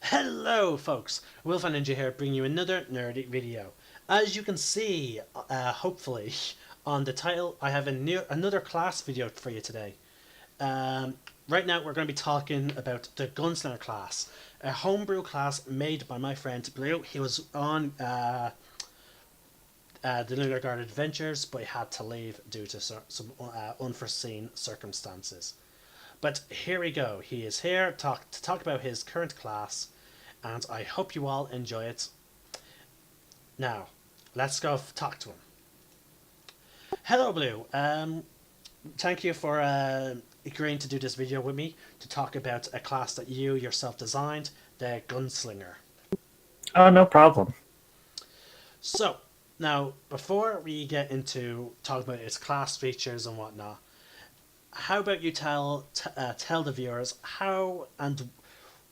Hello folks, Wolf and Ninja here bringing you another nerdy video. As you can see, hopefully, on the title, I have another class video for you today. Right now we're going to be talking about the Gunslinger class, a homebrew class made by my friend Blue. He was on the Lunar Guard Adventures, but he had to leave due to some unforeseen circumstances. But here we go. He is here to talk about his current class, and I hope you all enjoy it. Now, let's go talk to him. Hello, Blue. Thank you for agreeing to do this video with me to talk about a class that you yourself designed, the Gunslinger. Oh, no problem. So, now, before we get into talking about its class features and whatnot, how about you tell the viewers how and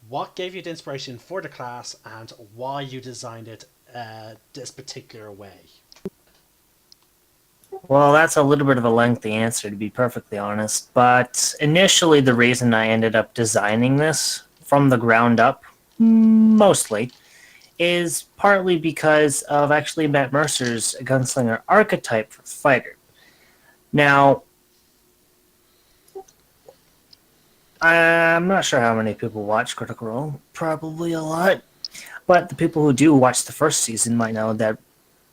what gave you the inspiration for the class and why you designed it this particular way? Well, that's a little bit of a lengthy answer, to be perfectly honest. But initially, the reason I ended up designing this from the ground up, mostly, is partly because of actually Matt Mercer's gunslinger archetype for fighter. Now, I'm not sure how many people watch Critical Role. Probably a lot. But the people who do watch the first season might know that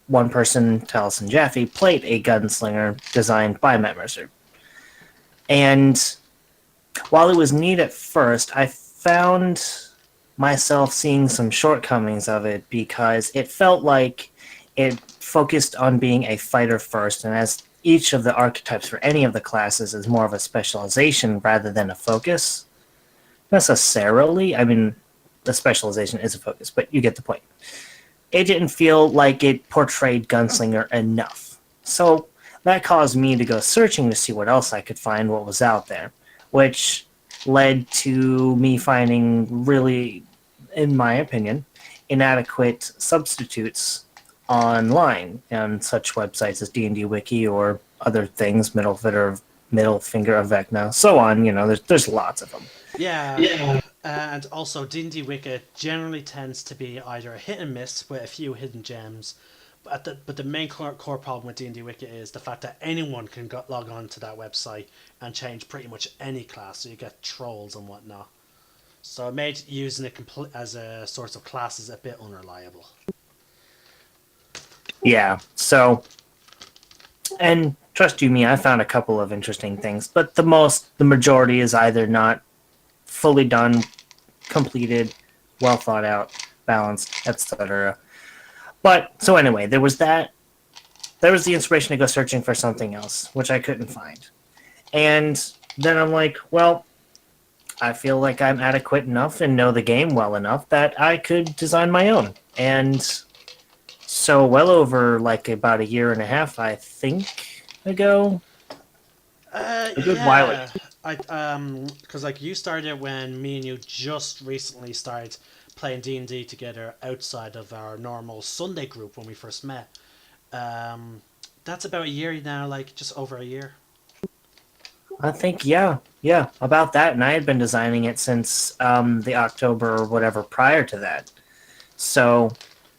one person, Taliesin Jaffe, played a gunslinger designed by Matt Mercer. And while it was neat at first, I found myself seeing some shortcomings of it because it felt like it focused on being a fighter first, and as each of the archetypes for any of the classes is more of a specialization rather than a focus. Necessarily, I mean, the specialization is a focus, but you get the point. It didn't feel like it portrayed Gunslinger enough. So that caused me to go searching to see what else I could find, what was out there, which led to me finding really, in my opinion, inadequate substitutes online on such websites as D&D Wiki or other things, Middle Finger of Vecna, so on. You know, there's lots of them. Yeah, Yeah. and also D&D Wiki generally tends to be either a hit and miss with a few hidden gems, but the main core problem with D&D Wiki is the fact that anyone can log on to that website and change pretty much any class, so you get trolls and whatnot. So it made using it as a source of classes a bit unreliable. Yeah, so, and trust you me, I found a couple of interesting things, but the majority is either not fully done, completed, well thought out, balanced, etc. But, so anyway, there was that. There was the inspiration to go searching for something else, which I couldn't find. And then I'm like, well, I feel like I'm adequate enough and know the game well enough that I could design my own. And so, well over like about a year and a half, I think, ago, a good while ago. Yeah, because like you started when me and you just recently started playing D&D together outside of our normal Sunday group when we first met. Um, that's about a year now, like just over a year. I think, yeah, about that. And I had been designing it since the October or whatever prior to that. So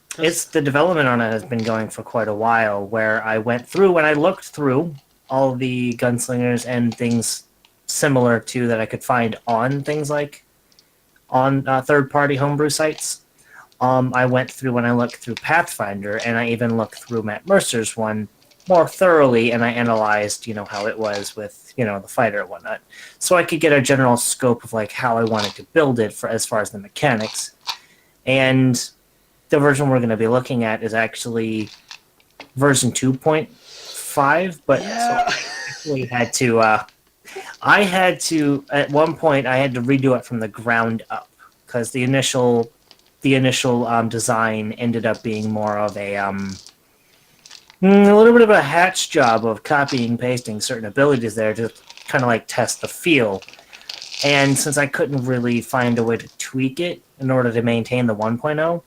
Because it's the development on it has been going for quite a while. Where I went through and I looked through all the gunslingers and things similar to that I could find on things like on third-party homebrew sites. I went through and I looked through Pathfinder, and I even looked through Matt Mercer's one more thoroughly, and I analyzed, how it was with, the fighter and whatnot, so I could get a general scope of like how I wanted to build it for as far as the mechanics. And the version we're going to be looking at is actually version 2.5, but so yeah, I actually had to. I had to at one point I had to redo it from the ground up because the initial design ended up being more of a little bit of a hatch job of copying pasting certain abilities there to kind of like test the feel. And since I couldn't really find a way to tweak it in order to maintain the 1.0,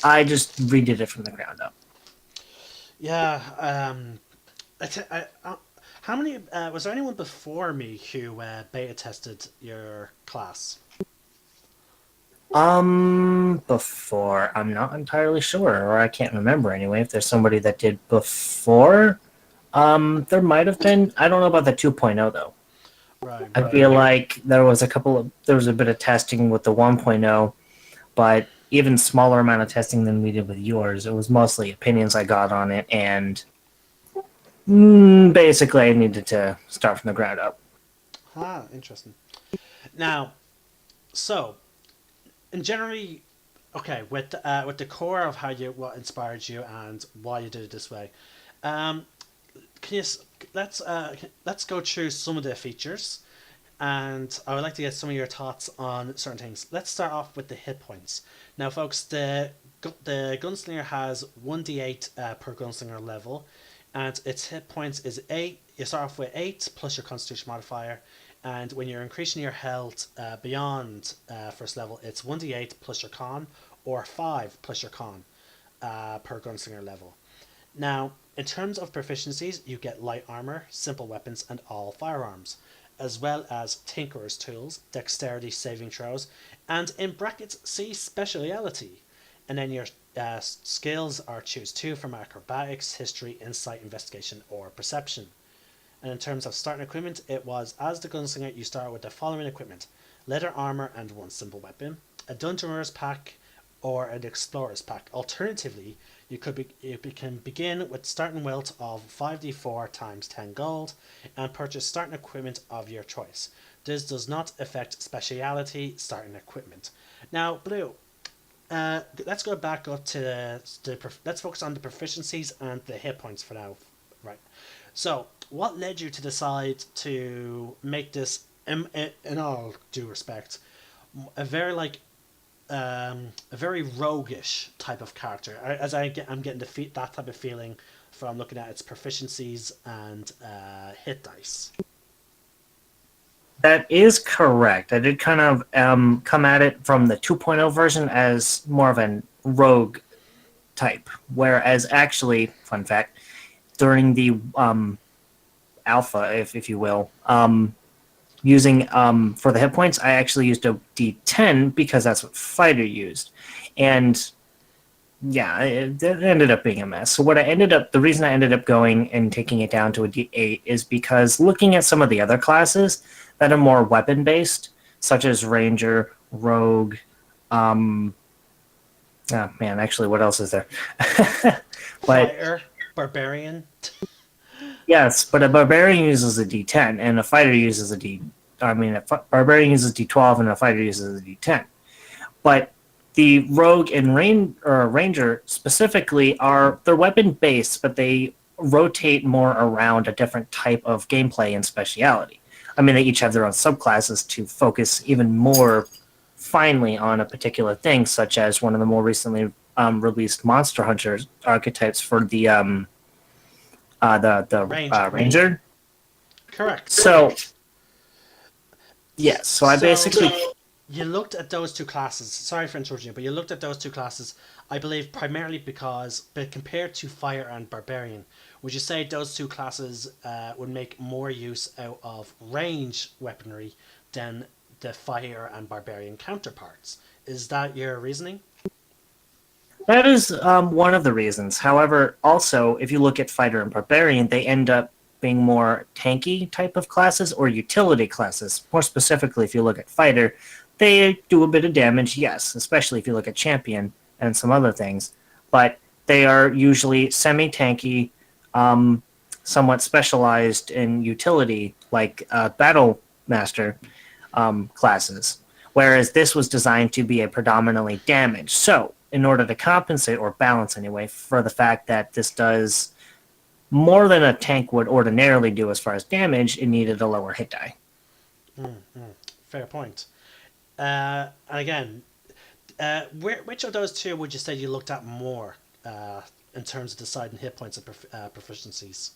I just redid it from the ground up. yeah. How many was there anyone before me who beta tested your class? Before. I'm not entirely sure, or I can't remember anyway. If there's somebody that did before, there might have been. I don't know about the 2.0 though. Right, I right. feel like there was a bit of testing with the 1.0, but even smaller amount of testing than we did with yours. It was mostly opinions I got on it, and basically I needed to start from the ground up. Ah, interesting. Now, so and generally, okay, with the core of how you what inspired you and why you did it this way, um, can you let's go through some of the features, and I would like to get some of your thoughts on certain things. Let's start off with the hit points. Now, folks, the gunslinger has 1d8 per gunslinger level, and its hit points is 8. You start off with 8 plus your constitution modifier, and when you're increasing your health beyond first level, it's 1d8 plus your con, or 5 plus your con per gunslinger level. Now, in terms of proficiencies, you get light armor, simple weapons, and all firearms, as well as tinkerer's tools, dexterity saving throws, and in brackets, see speciality. And then your skills are choose 2 from acrobatics, history, insight, investigation, or perception. And in terms of starting equipment, it was as the gunslinger, you start with the following equipment: leather armor and 1 simple weapon, a dungeoneer's pack, or an explorer's pack. Alternatively, you can begin with starting wealth of 5d4 times 10 gold and purchase starting equipment of your choice. This does not affect speciality starting equipment. Now, Blue, let's go back up to let's focus on the proficiencies and the hit points for now. Right. So, what led you to decide to make this, in all due respect, a very a very roguish type of character? I'm getting that type of feeling from looking at its proficiencies and hit dice. That is correct. I did kind of come at it from the 2.0 version as more of a rogue type, whereas actually, fun fact, during the alpha, if you will, using for the hit points, I actually used a D10 because that's what fighter used, and yeah, it ended up being a mess. So the reason I ended up going and taking it down to a D8 is because looking at some of the other classes that are more weapon based, such as Ranger, Rogue, oh man, actually, what else is there? But Fighter, barbarian. yes, but a barbarian uses a D10, and a fighter uses a D. I mean, barbarian uses D12, and a fighter uses a D10. But the rogue and ranger specifically they're weapon based, but they rotate more around a different type of gameplay and speciality. I mean, they each have their own subclasses to focus even more finely on a particular thing, such as one of the more recently released Monster Hunter archetypes for the ranger. Correct. So yes, so I So basically you looked at those two classes. Sorry for interrupting you, but you looked at those two classes, I believe, primarily but compared to Fire and Barbarian, would you say those two classes would make more use out of range weaponry than the Fire and Barbarian counterparts? Is that your reasoning? that is one of the reasons. However, also if you look at fighter and barbarian, they end up being more tanky type of classes or utility classes. More specifically, if you look at fighter, they do a bit of damage, yes, especially if you look at champion and some other things. But they are usually semi-tanky, somewhat specialized in utility, like battle master classes. Whereas this was designed to be a predominantly damage. So, in order to compensate or balance anyway for the fact that this does more than a tank would ordinarily do as far as damage, it needed a lower hit die. Fair point. And again, which of those two would you say you looked at more in terms of deciding hit points and proficiencies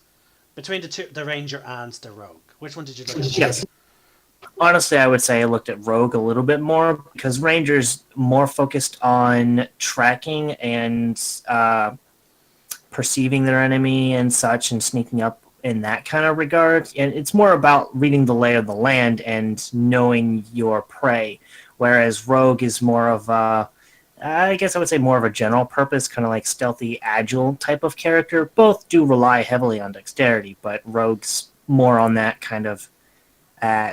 between the ranger and the rogue? Which one did you look at more? Yes. Honestly, I would say I looked at Rogue a little bit more because Ranger's more focused on tracking and perceiving their enemy and such and sneaking up in that kind of regard. And it's more about reading the lay of the land and knowing your prey. whereas Rogue is more of a, I guess I would say more of a general purpose, kind of like stealthy, agile type of character. Both do rely heavily on dexterity, but Rogue's more on that kind of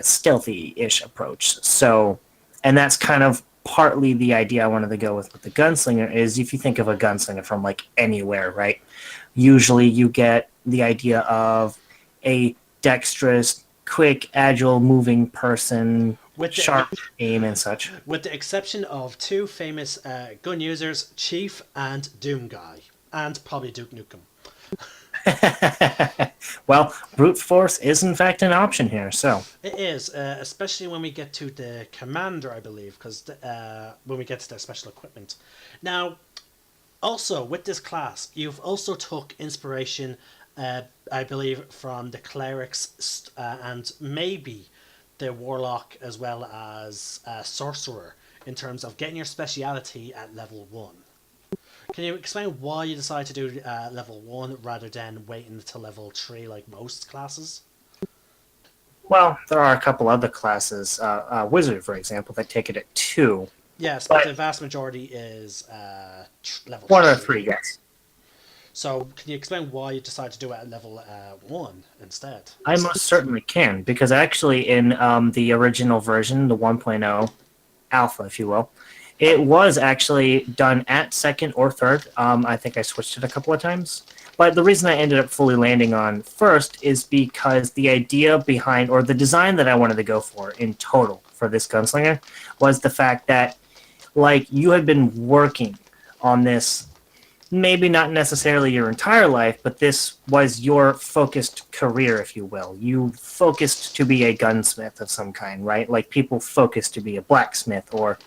stealthy-ish approach. So, and that's kind of partly the idea I wanted to go with the gunslinger is if you think of a gunslinger from like anywhere, right? Usually you get the idea of a dexterous, quick, agile, moving person, With the, sharp aim and such. with the exception of two famous gun users, Chief and Doom Guy, and probably Duke Nukem. Well, brute force is in fact an option here. So It is, especially when we get to the commander, I believe, because when we get to their special equipment. Now, also with this class, you've also took inspiration, I believe, from the clerics and maybe the warlock as well as sorcerer in terms of getting your speciality at level 1. Can you explain why you decided to do level 1 rather than waiting until level 3 like most classes? well, there are a couple other classes, wizard for example, that take it at 2. Yes, but the vast majority is level 1 or 3. 3, yes. So, can you explain why you decided to do it at level 1 instead? I most certainly can, because actually in the original version, the 1.0 alpha, if you will, it was actually done at 2nd or 3rd. I think I switched it a couple of times. But the reason I ended up fully landing on 1st is because the idea behind, or the design that I wanted to go for in total for this gunslinger, was the fact that, like, you had been working on this maybe not necessarily your entire life, but this was your focused career, if you will. You focused to be a gunsmith of some kind, right? Like people focus to be a blacksmith, or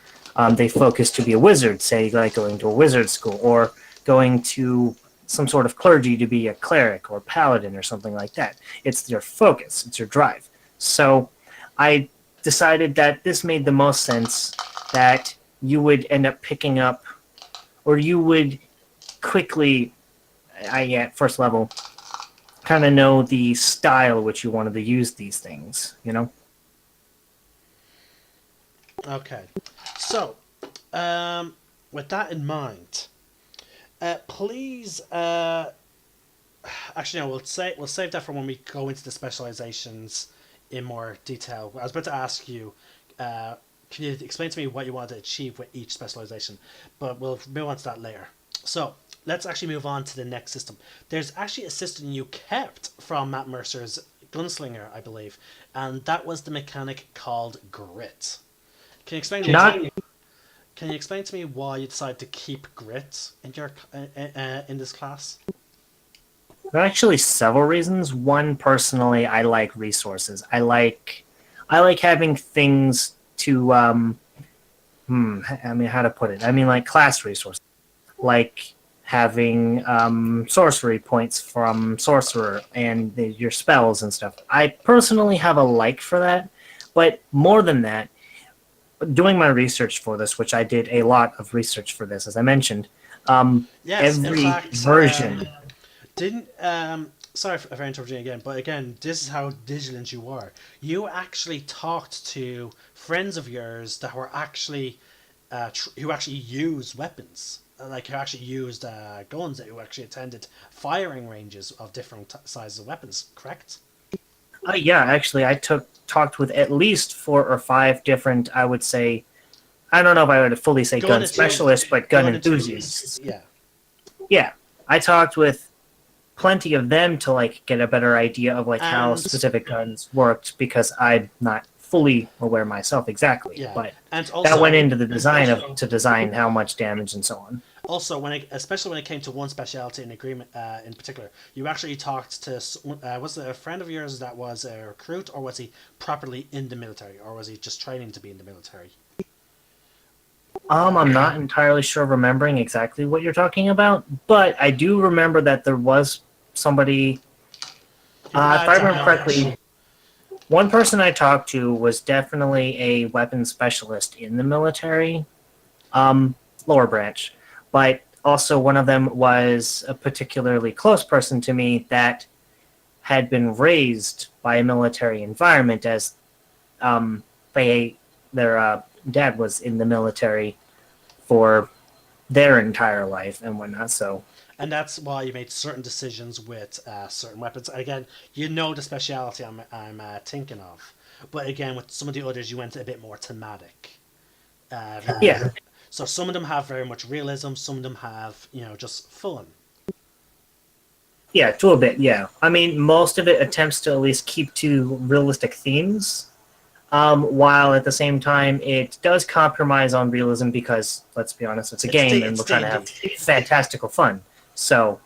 they focus to be a wizard, say, like going to a wizard school, or going to some sort of clergy to be a cleric or paladin or something like that. It's your focus, it's your drive. So I decided that this made the most sense, that you would end up picking up, or you would quickly, at first level, kind of know the style which you wanted to use these things, you know? Okay. So, with that in mind, please. Actually, no. We'll save that for when we go into the specializations in more detail. I was about to ask you. Can you explain to me what you want to achieve with each specialization? But we'll move on to that later. So let's actually move on to the next system. There's actually a system you kept from Matt Mercer's Gunslinger, I believe, and that was the mechanic called Grit. Can you explain? Can you explain to me why you decided to keep Grit in your in this class? There are actually several reasons. One, personally, I like resources. I like having things to I mean, how to put it? I mean, like class resources, like having sorcery points from sorcerer and your spells and stuff. I personally have a like for that, but more than that, doing my research for this, which I did a lot of research for this, as I mentioned, Yes, every in fact, version. didn't sorry if I interrupted you again, but again, this is how vigilant you are. You actually talked to friends of yours that were actually who actually used weapons, like who actually used guns, who actually attended firing ranges of different sizes of weapons. Correct? Yeah, actually, I talked with at least 4 or 5 different, I would say, I don't know if I would fully say gun specialists, but gun enthusiasts. Yeah. Yeah, I talked with plenty of them to like get a better idea of like how And- specific guns worked, because I'm not fully aware myself exactly. Yeah. But And also, that went into the design to design how much damage and so on. Also, especially when it came to one specialty in agreement, in particular, you actually talked to. Was it a friend of yours that was a recruit, or was he properly in the military, or was he just training to be in the military? I'm not entirely sure remembering exactly what you're talking about, but I do remember that there was somebody. If I remember correctly, one person I talked to was definitely a weapons specialist in the military, lower branch, but also one of them was a particularly close person to me that had been raised by a military environment, as their dad was in the military for their entire life and whatnot. So And that's why you made certain decisions with certain weapons. Again, you know the speciality I'm thinking of, but again, with some of the others, you went a bit more thematic. yeah, So some of them have very much realism. Some of them have just fun. yeah, to a bit, yeah. I mean, most of it attempts to at least keep to realistic themes, while at the same time it does compromise on realism because, let's be honest, it's a game and It's we're trying to have D&D. fantastical fun. So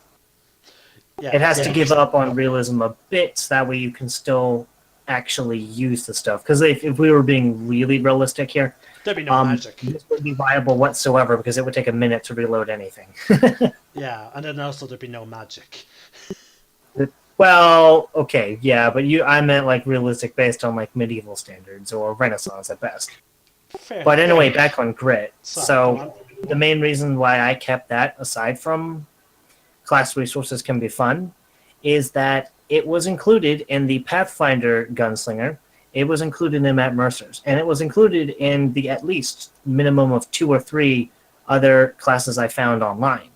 Yeah, it has to so give up on realism a bit so that way you can still actually use the stuff. Because if we were being really realistic here, there'd be no magic. this wouldn't be viable whatsoever because it would take a minute to reload anything. Yeah, and then also there'd be no magic. Well, okay, yeah, but I meant like realistic based on like medieval standards or Renaissance at best. Fair. But anyway, back on Grit. Go on. So the main reason why I kept that aside from class resources can be fun is that it was included in the Pathfinder Gunslinger. It was included in Matt Mercer's, and it was included in the at least minimum of 2 or 3 other classes I found online.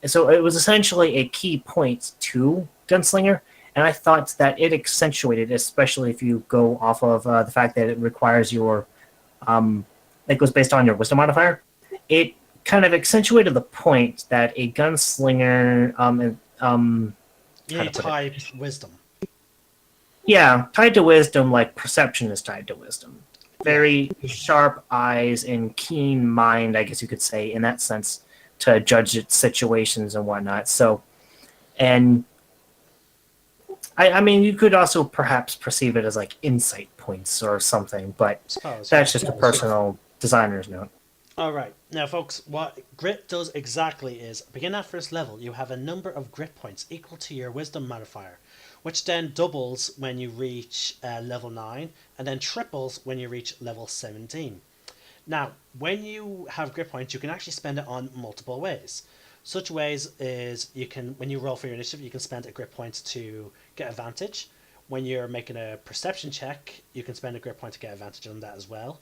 So it was essentially a key point to Gunslinger, and I thought that it accentuated, especially if you go off of the fact that it requires your, it goes based on your wisdom modifier. It kind of accentuated the point that a gunslinger, You need type wisdom. yeah, tied to wisdom, like perception is tied to wisdom. Very sharp eyes and keen mind, I guess you could say, in that sense, to judge its situations and whatnot. So, and I mean, you could also perhaps perceive it as like insight points or something, but Suppose. that's just a personal designer's note. All right. Now, folks, what grit does exactly is begin at first level. You have a number of grit points equal to your wisdom modifier, which then doubles when you reach level 9 and then triples when you reach level 17. Now, when you have grit points, you can actually spend it on multiple ways. Such ways is you can, when you roll for your initiative, you can spend a grit point to get advantage. When you're making a perception check, you can spend a grit point to get advantage on that as well.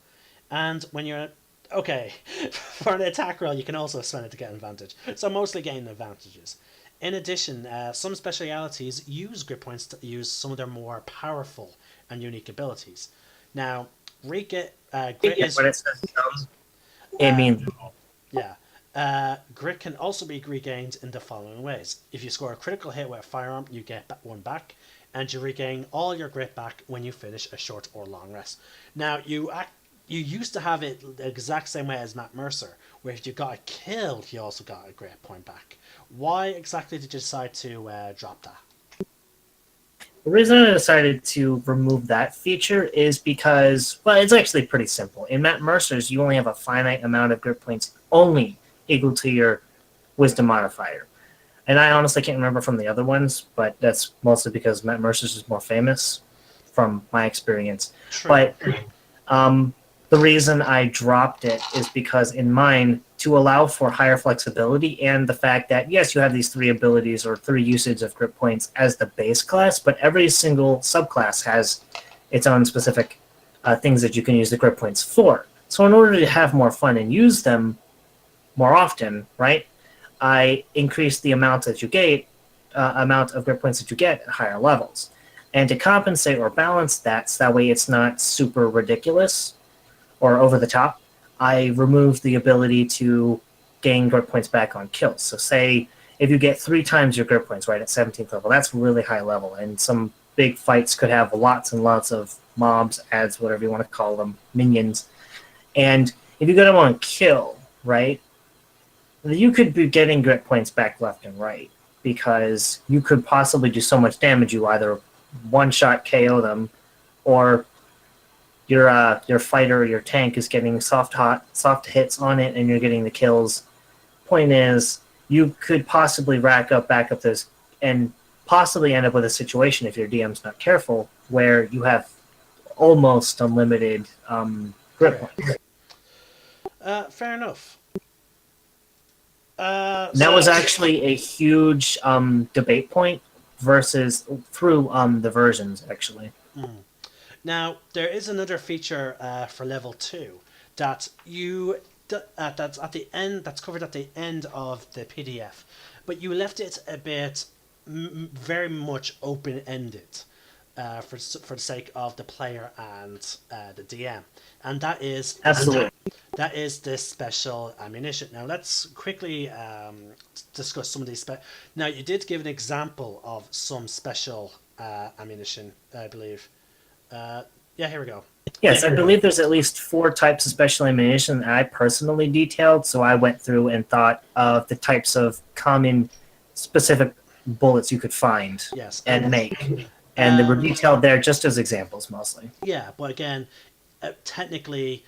And when you're for an attack roll, you can also spend it to get advantage. So mostly gaining advantages. In addition, some specialities use grit points to use some of their more powerful and unique abilities. Now, grit is When it says it means yeah. Grit can also be regained in the following ways. If you score a critical hit with a firearm, you get one back, and you regain all your grit back when you finish a short or long rest. Now, you used to have it the exact same way as Matt Mercer, where if you got a kill, you also got a grit point back. Why exactly did you decide to drop that? The reason I decided to remove that feature is because, well, it's actually pretty simple. In Matt Mercer's, you only have a finite amount of grit points only equal to your wisdom modifier. And I honestly can't remember from the other ones, but that's mostly because Matt Mercer's is more famous from my experience. True. But the reason I dropped it is because in mine, to allow for higher flexibility and the fact that, yes, you have these 3 abilities or 3 usage of grit points as the base class, but every single subclass has its own specific things that you can use the grit points for. So in order to have more fun and use them more often, right, I increased the amount that you get, amount of grit points that you get at higher levels. And to compensate or balance that, so that way it's not super ridiculous or over the top, I removed the ability to gain grit points back on kills. So say if you get 3 times your grit points, right, at 17th level, that's really high level. And some big fights could have lots and lots of mobs, ads, whatever you want to call them, minions. And if you get them on kill, right, you could be getting grit points back left and right because you could possibly do so much damage you either one-shot KO them or your fighter or your tank is getting soft hits on it and you're getting the kills. Point is, you could possibly back up this and possibly end up with a situation if your DM's not careful where you have almost unlimited grit points. Fair enough. That was actually a huge debate point versus through the versions, actually. Now, there is another feature for level 2 that that's at the end. That's covered at the end of the PDF, but you left it a bit very much open ended. For the sake of the player and the DM, and Absolutely. that is this special ammunition. Now let's quickly discuss some of these. Now you did give an example of some special ammunition, I believe. Yeah, here we go. Yes, I believe there's at least 4 types of special ammunition that I personally detailed. So I went through and thought of the types of common specific bullets you could find Yes, and make. And they were detailed there just as examples mostly. yeah, but again, technically,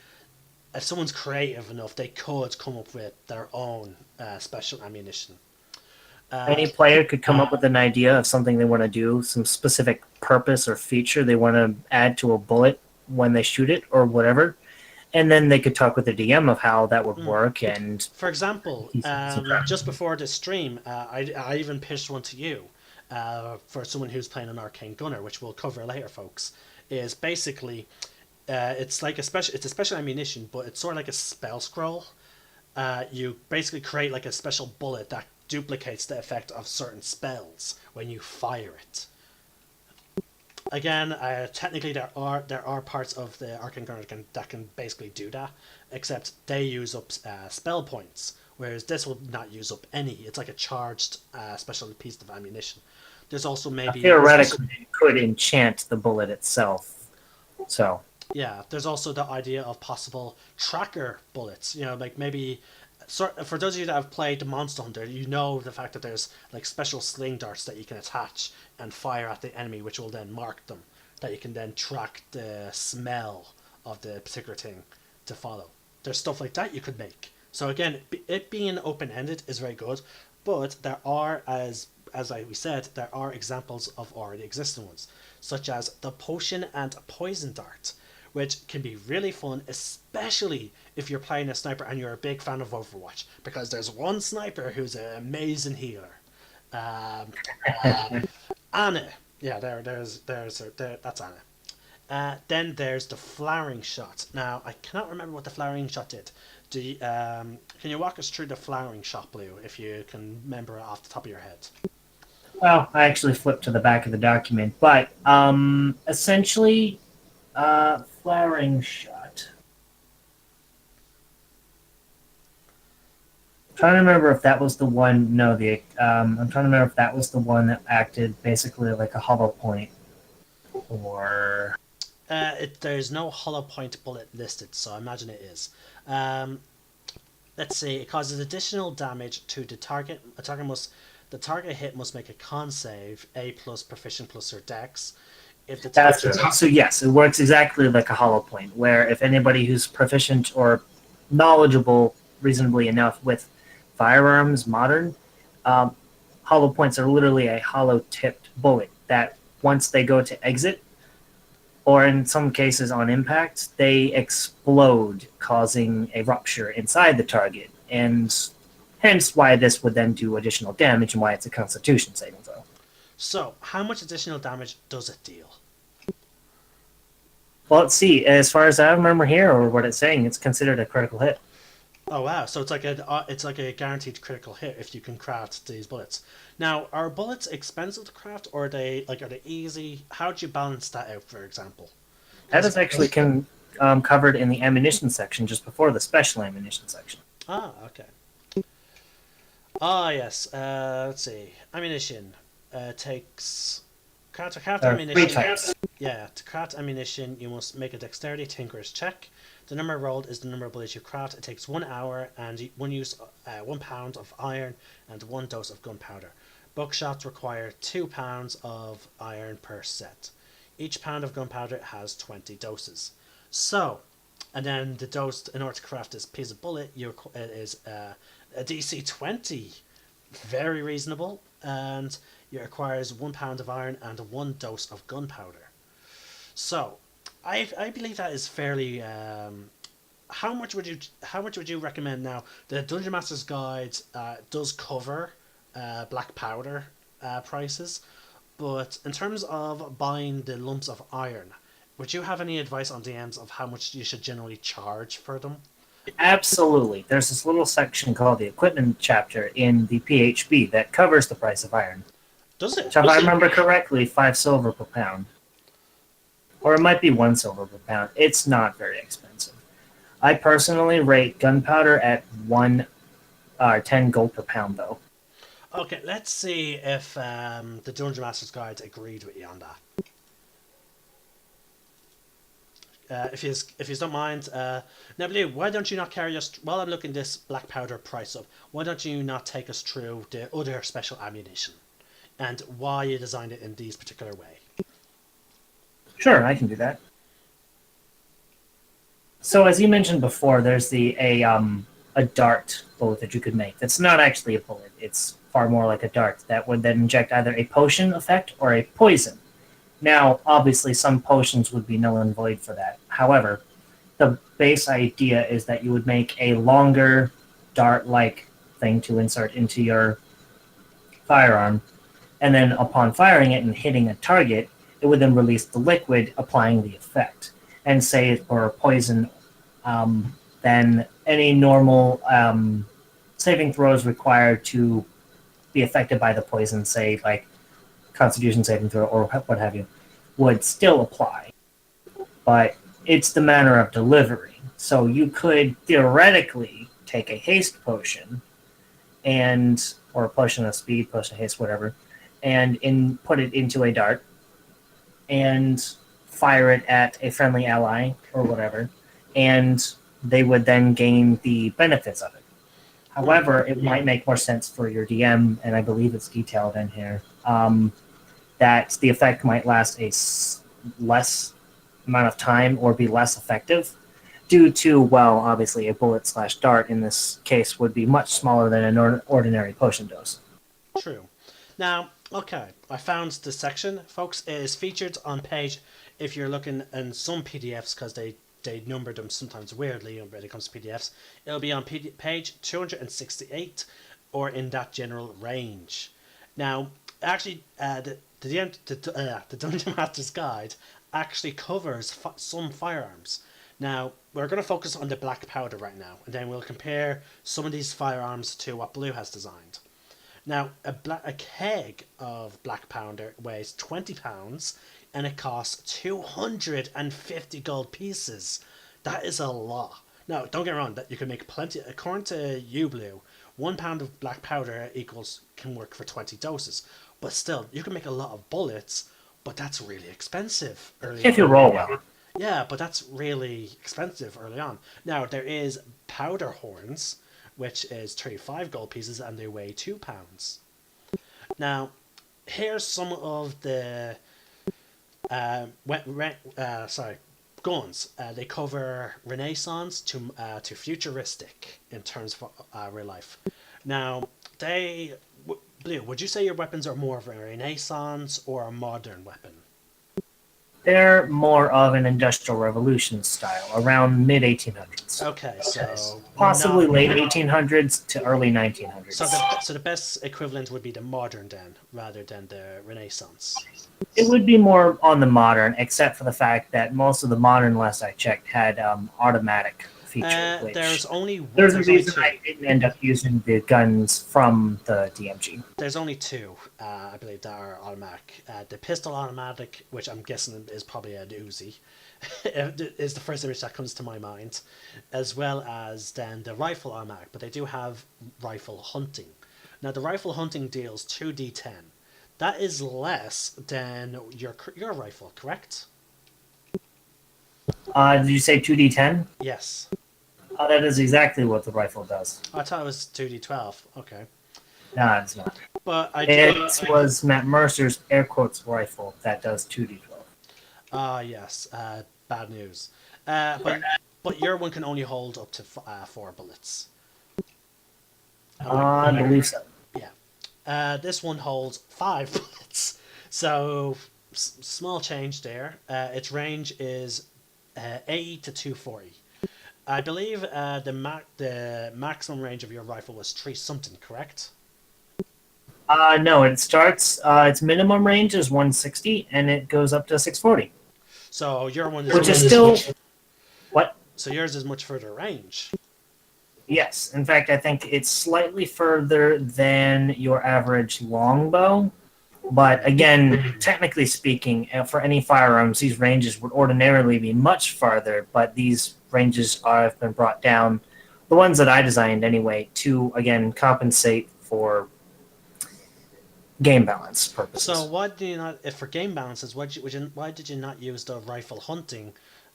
if someone's creative enough, they could come up with their own special ammunition. Any player could come up with an idea of something they want to do, some specific purpose or feature they want to add to a bullet when they shoot it or whatever. And then they could talk with the DM of how that would work. And for example, just before this stream, I even pitched one to you for someone who's playing an arcane gunner, which we'll cover later, folks. Is basically it's like it's a special ammunition, but it's sort of like a spell scroll. You basically create like a special bullet that duplicates the effect of certain spells when you fire it. Again, technically there are parts of the arcane gunner that can basically do that, except they use up spell points, whereas this will not use up any. It's like a charged special piece of ammunition. There's also maybe theoretically, it could enchant the bullet itself. So yeah, there's also the idea of possible tracker bullets. You know, like maybe for those of you that have played Monster Hunter, you know the fact that there's like special sling darts that you can attach and fire at the enemy, which will then mark them. That you can then track the smell of the particular thing to follow. There's stuff like that you could make. So again, it being open ended is very good, but there are we said, there are examples of already existing ones, such as the potion and poison dart, which can be really fun, especially if you're playing a sniper and you're a big fan of Overwatch, because there's one sniper who's an amazing healer. Anna. Yeah, that's Anna. Then there's the flowering shot. Now, I cannot remember what the flowering shot did. Can you walk us through the flowering shot, Blue, if you can remember it off the top of your head? well, I actually flipped to the back of the document, but essentially, flowering shot. I'm trying to remember if that was the one. No, I'm trying to remember if that was the one that acted basically like a hollow point, or There's no hollow point bullet listed, so I imagine it is. Let's see. It causes additional damage to the target. The target hit must make a con save, A plus proficient plus or dex. If the target, so yes, it works exactly like a hollow point, where if anybody who's proficient or knowledgeable reasonably enough with firearms, modern, hollow points are literally a hollow tipped bullet that once they go to exit, or in some cases on impact, they explode, causing a rupture inside the target, and hence why this would then do additional damage and why it's a Constitution saving throw. So, how much additional damage does it deal? Well, let's see. As far as I remember here, or what it's saying, it's considered a critical hit. Oh wow! So it's like a guaranteed critical hit if you can craft these bullets. Now, are bullets expensive to craft, or are they easy? How do you balance that out, for example? That is actually covered in the ammunition section just before the special ammunition section. Ah, okay. Ah, yes. Let's see. Ammunition takes craft ammunition. 3 types. Yeah, to craft ammunition, you must make a dexterity tinker's check. The number rolled is the number of bullets you craft. It takes 1 hour and 1 pound of iron and 1 dose of gunpowder. Buckshots require 2 pounds of iron per set. Each pound of gunpowder has 20 doses. So, and then the dose, in order to craft this piece of bullet, it is a DC 20. Very reasonable. And it requires 1 pound of iron and 1 dose of gunpowder. So, I believe that is fairly. How much would you recommend now? The Dungeon Master's Guide does cover black powder prices, but in terms of buying the lumps of iron, would you have any advice on DMs of how much you should generally charge for them? Absolutely. There's this little section called the equipment chapter in the PHB that covers the price of iron. Does it? So if I remember correctly, 5 silver per pound. Or it might be 1 silver per pound. It's not very expensive. I personally rate gunpowder at 10 gold per pound, though. Okay, let's see if the Dungeon Master's Guide agreed with you on that. If you don't mind, now Blue, why don't you not carry us while I'm looking this black powder price up? Why don't you not take us through the other special ammunition and why you designed it in these particular way? Sure, I can do that. So as you mentioned before, there's a dart bullet that you could make. That's not actually a bullet. It's far more like a dart that would then inject either a potion effect or a poison. Now, obviously, some potions would be null and void for that. However, the base idea is that you would make a longer dart-like thing to insert into your firearm, and then upon firing it and hitting a target, it would then release the liquid, applying the effect. And say for poison, then any normal saving throws required to be affected by the poison, say like Constitution saving throw or what have you, would still apply. But it's the manner of delivery. So you could theoretically take a haste potion or a potion of speed, potion of haste, whatever, and put it into a dart and fire it at a friendly ally or whatever, and they would then gain the benefits of it. However, it might make more sense for your DM, and I believe it's detailed in here, that the effect might last a less amount of time or be less effective due to, well, obviously a bullet/dart in this case would be much smaller than an ordinary potion dose. True. Now, okay, I found this section, folks. It is featured on page, if you're looking in some PDFs, because they number them sometimes weirdly when it comes to PDFs, it'll be on page 268 or in that general range. Now, actually, the Dungeon Master's Guide actually covers some firearms. Now, we're going to focus on the black powder right now, and then we'll compare some of these firearms to what Blue has designed. Now, a keg of black powder weighs 20 pounds, and it costs 250 gold pieces. That is a lot. Now, don't get me wrong, that you can make plenty. According to you, Blue, 1 pound of black powder can work for 20 doses. But still, you can make a lot of bullets, but that's really expensive early If you on. roll well. Yeah, but that's really expensive early on. Now, there is powder horns, which is 35 gold pieces, and they weigh 2 pounds. Now, here's some of the guns. They cover Renaissance to futuristic in terms of real life. Now, Blue, would you say your weapons are more of a Renaissance or a modern weapon? They're more of an Industrial Revolution style, around mid-1800s. Okay, so possibly late 1800s to early 1900s. So the best equivalent would be the modern then, rather than the Renaissance. It would be more on the modern, except for the fact that most of the modern, last I checked, had automatic feature. There's only there's a reason I didn't end up using the guns from the DMG. There's only two, I believe, that are automatic. The pistol automatic, which I'm guessing is probably an Uzi, is the first image that comes to my mind, as well as then the rifle automatic. But they do have rifle hunting. Now, the rifle hunting deals 2d10. That is less than your rifle, correct? Did you say 2d10? Yes. That is exactly what the rifle does. I thought it was 2d12. Okay. No, it's not. But it was Matt Mercer's air quotes rifle that does 2d12. Yes. Bad news. But your one can only hold up to 4 bullets. I believe so. Yeah. This one holds 5 bullets. So, small change there. Its range is 80 to 240. I believe the maximum range of your rifle was 3 something, correct? No, it starts, its minimum range is 160, and it goes up to 640. So your one is which is still what? so yours is much further range. Yes, in fact, I think it's slightly further than your average longbow. But again, technically speaking, for any firearms, these ranges would ordinarily be much farther. But these ranges have been brought down, the ones that I designed anyway, to again compensate for game balance purposes. So why do you not, if for game balances, why did you not use the rifle hunting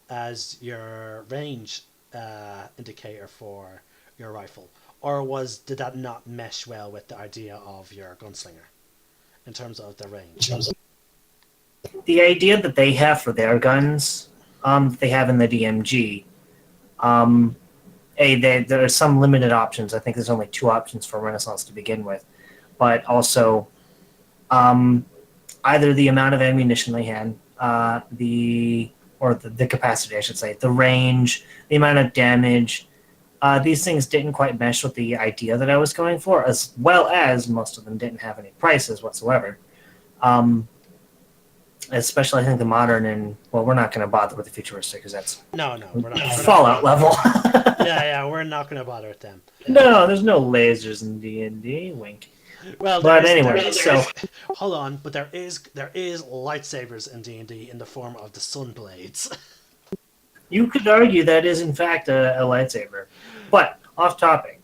as your range indicator for your rifle, or did that not mesh well with the idea of your gunslinger in terms of the range? The idea that they have for their guns, they have in the DMG, there are some limited options. I think there's only 2 options for Renaissance to begin with, but also either the amount of ammunition they had, the capacity, I should say, the range, the amount of damage. These things didn't quite mesh with the idea that I was going for, as well as most of them didn't have any prices whatsoever. Especially, I think the modern and, well, we're not going to bother with the futuristic because that's No, we're not. Fallout level. Yeah, we're not going to bother with them. No, there's no lasers in D&D. Wink. Well, but anyway, so hold on, but there is lightsabers in D&D in the form of the sun blades. You could argue that is in fact a lightsaber. But off topic.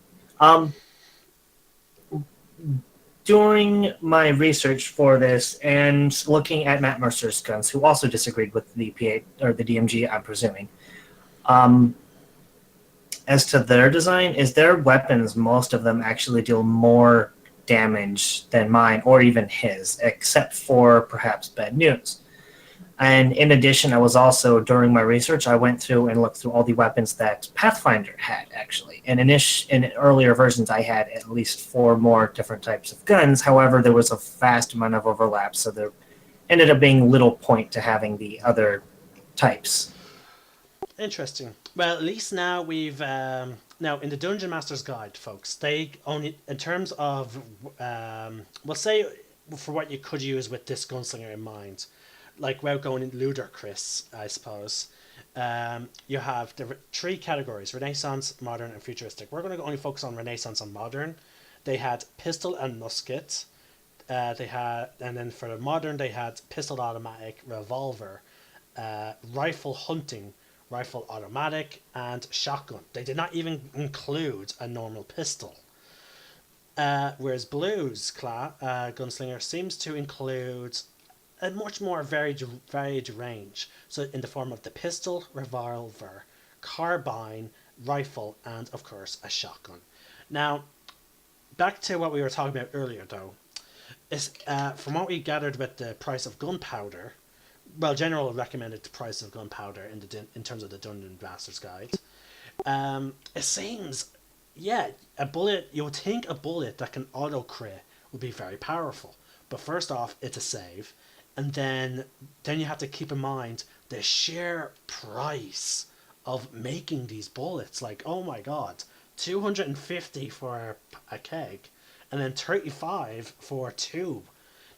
During my research for this and looking at Matt Mercer's guns, who also disagreed with the P8 or the DMG, I'm presuming, as to their design, is their weapons, most of them actually deal more damage than mine or even his, except for perhaps bad news. And in addition, I was also, during my research, I went through and looked through all the weapons that Pathfinder had, actually. And in earlier versions, I had at least 4 more different types of guns. However, there was a vast amount of overlap, so there ended up being little point to having the other types. Interesting. Well, at least now we've... now, in the Dungeon Master's Guide, folks, they only, in terms of... we'll say, for what you could use with this gunslinger in mind... like without going ludicrous, I suppose, you have the 3 categories: Renaissance, Modern, and Futuristic. We're going to only focus on Renaissance and Modern. They had pistol and musket. And then for the Modern, they had pistol automatic, revolver, rifle hunting, rifle automatic, and shotgun. They did not even include a normal pistol. Whereas Blue's gunslinger seems to include a much more varied range, so in the form of the pistol, revolver, carbine, rifle, and of course a shotgun. Now, back to what we were talking about earlier, though, is from what we gathered with the price of gunpowder. Well, General recommended the price of gunpowder in terms of the Dungeon Master's Guide. It seems, yeah, a bullet. You would think a bullet that can auto crit would be very powerful, but first off, it's a save. And then you have to keep in mind the sheer price of making these bullets. Like, oh my god, 250 for a keg, and then 35 for 2.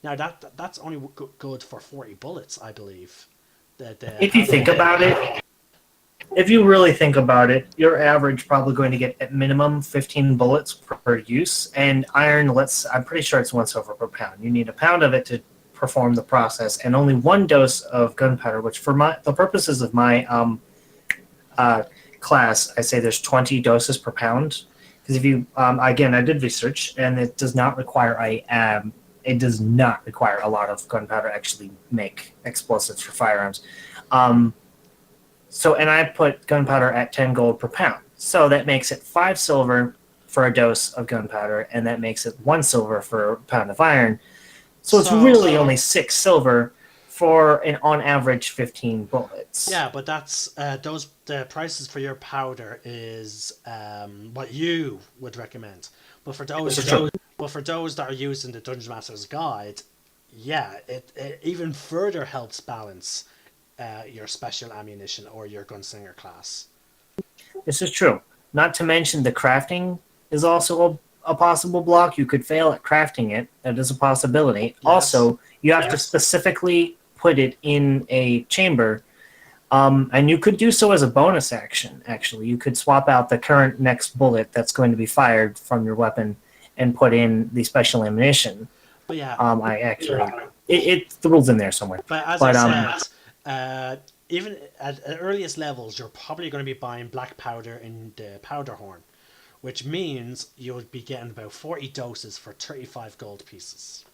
Now that's only good for 40 bullets, I believe. If you think about it, if you really think about it, your average probably going to get at minimum 15 bullets per use. And iron, I'm pretty sure it's 1 silver per pound. You need a pound of it to perform the process, and only 1 dose of gunpowder, which for the purposes of my class, I say there's 20 doses per pound. Because if you again, I did research, and it does not require a lot of gunpowder to actually make explosives for firearms. And I put gunpowder at 10 gold per pound, so that makes it 5 silver for a dose of gunpowder, and that makes it 1 silver for a pound of iron. So it's really only 6 silver for an on average 15 bullets. Yeah, but that's the prices for your powder is what you would recommend. But for those that are used in the Dungeon Master's Guide, yeah, it even further helps balance your special ammunition or your gunslinger class. This is true. Not to mention the crafting is also a possible block. You could fail at crafting it. That is a possibility. Yes. Also, you have to specifically put it in a chamber And you could do so as a bonus action, actually. You could swap out the current next bullet that's going to be fired from your weapon and put in the special ammunition. But yeah, I actually, the rule's in there somewhere. but as I But said, even at the earliest levels, you're probably going to be buying black powder in the powder horn, which means you'll be getting about 40 doses for 35 gold pieces.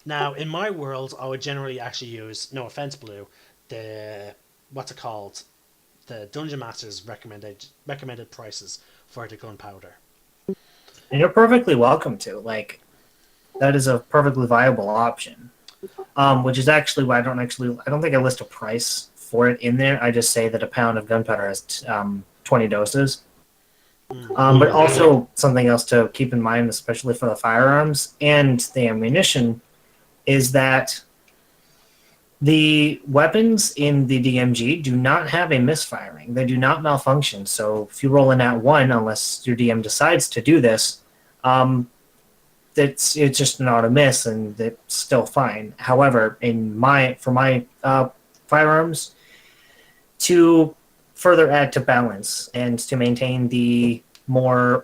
Now, in my world, I would generally actually use, no offense, Blue, the what's it called, the Dungeon Master's recommended prices for the gunpowder. and you're perfectly welcome to. Like, that is a perfectly viable option. Which is actually why I don't think I list a price for it in there. I just say that a pound of gunpowder has 20 doses. But also something else to keep in mind, especially for the firearms and the ammunition, is that the weapons in the DMG do not have a misfiring. They do not malfunction. So if you roll in at one, unless your DM decides to do this, it's just not a miss and it's still fine. However, for my firearms, to further add to balance and to maintain the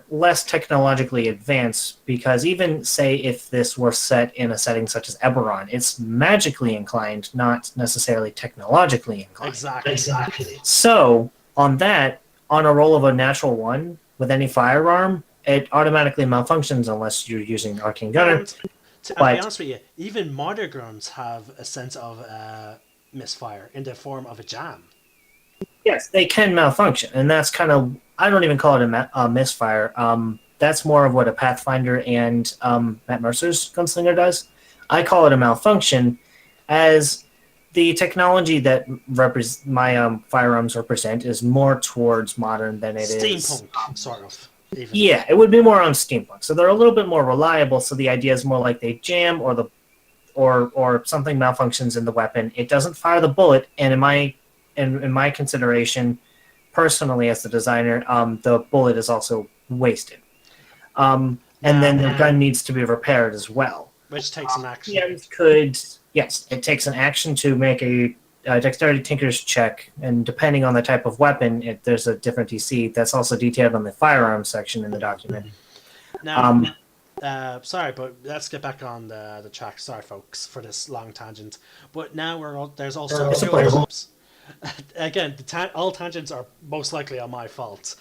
less technologically advanced, because even say if this were set in a setting such as Eberron, it's magically inclined, not necessarily technologically inclined. Exactly. So on a roll of a natural one with any firearm, it automatically malfunctions unless you're using Arcane Gunner. To be honest with you, even modern guns have a sense of misfire in the form of a jam. Yes, they can malfunction, and that's kind of, I don't even call it a misfire. That's more of what a Pathfinder and Matt Mercer's Gunslinger does. I call it a malfunction, as the technology that my firearms represent is more towards modern than it is steampunk, sort of. Even. Yeah, it would be more on steampunk. So they're a little bit more reliable. So the idea is more like they jam or something malfunctions in the weapon. It doesn't fire the bullet, and in my consideration, personally as the designer, the bullet is also wasted. And then the gun needs to be repaired as well. Which takes an action. It takes an action to make a dexterity tinker's check, and depending on the type of weapon, there's a different DC. That's also detailed on the firearms section in the document. Now, sorry, but let's get back on the track. Sorry, folks, for this long tangent. But now there's also two options. Again, all tangents are most likely on my fault.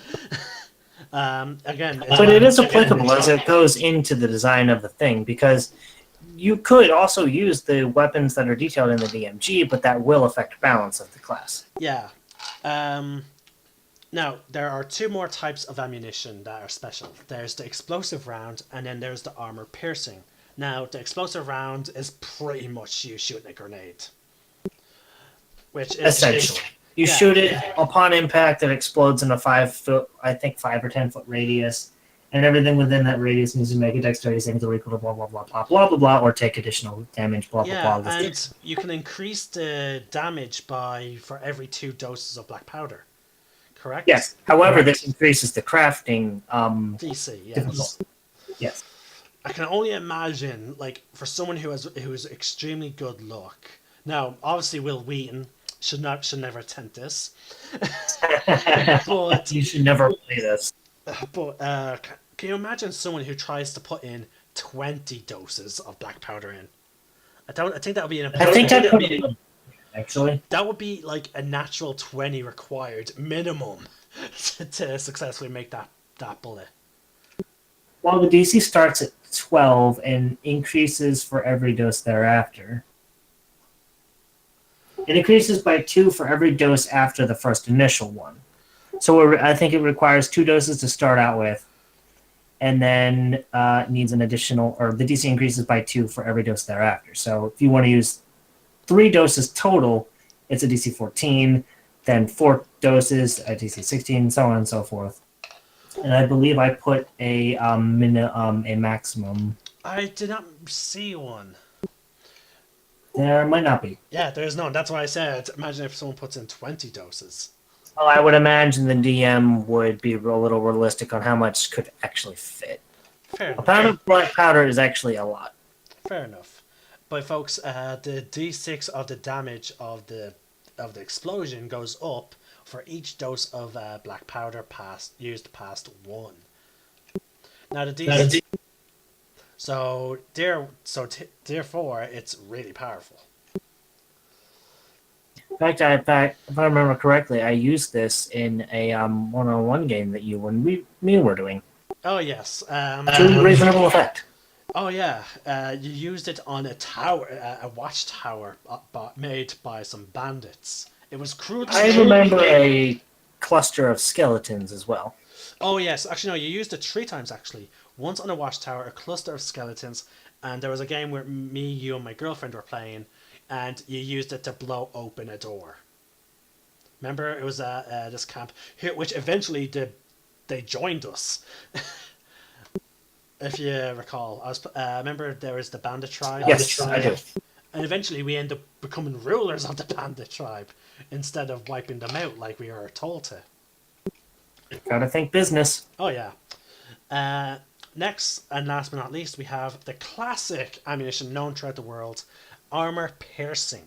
Again, but it is applicable as it goes into the design of the thing, because you could also use the weapons that are detailed in the DMG, but that will affect balance of the class. Yeah. Now, there are two more types of ammunition that are special. There's the explosive round, and then there's the armor piercing. Now, the explosive round is pretty much you shooting a grenade. Which is essentially. You shoot it upon impact, it explodes in a 5 or 10 foot radius, and everything within that radius needs to make a dexterity saving throw equal to blah blah blah blah blah blah blah, or take additional damage, blah blah blah. And you can increase the damage for every 2 doses of black powder. Correct? Yes. However, this increases the crafting DC. Yes. Yes. I can only imagine, like, for someone who's extremely good luck. Now, obviously, Will Wheaton should never attempt this. But you should never play this. But can you imagine someone who tries to put in 20 doses of black powder in? I think that would be an impossible. I think that could be, actually. That would be like a natural 20 required minimum to successfully make that bullet. Well, the DC starts at 12 and increases for every dose thereafter. It increases by 2 for every dose after the first initial one. So I think it requires 2 doses to start out with, and then needs an additional, or the DC increases by 2 for every dose thereafter. So if you want to use 3 doses total, it's a DC 14, then 4 doses, a DC 16, so on and so forth. And I believe I put a maximum. I did not see one. There might not be. Yeah, there is none. That's why I said, imagine if someone puts in 20 doses. Well, I would imagine the DM would be a little realistic on how much could actually fit. Fair enough. A pound of black powder is actually a lot. Fair enough. But folks, the D6 of the damage of the of the explosion goes up for each dose of black powder used past 1. Now the DC, therefore it's really powerful. In fact, if I remember correctly, I used this in a one-on-one game that you and me were doing Oh yes. to reasonable effect. Oh yeah. You used it on a tower, a watchtower made by some bandits. It was cruel. I remember a cluster of skeletons as well. Oh yes, actually no, you used it 3 times actually. Once on a watchtower, a cluster of skeletons, and there was a game where me, you, and my girlfriend were playing, and you used it to blow open a door. Remember, it was this camp here, which eventually they joined us. If you recall, remember there was the bandit tribe. Yes, I do. And eventually we end up becoming rulers of the bandit tribe instead of wiping them out like we were told to. Gotta think business. Oh yeah. Next and last but not least, we have the classic ammunition known throughout the world, armor piercing.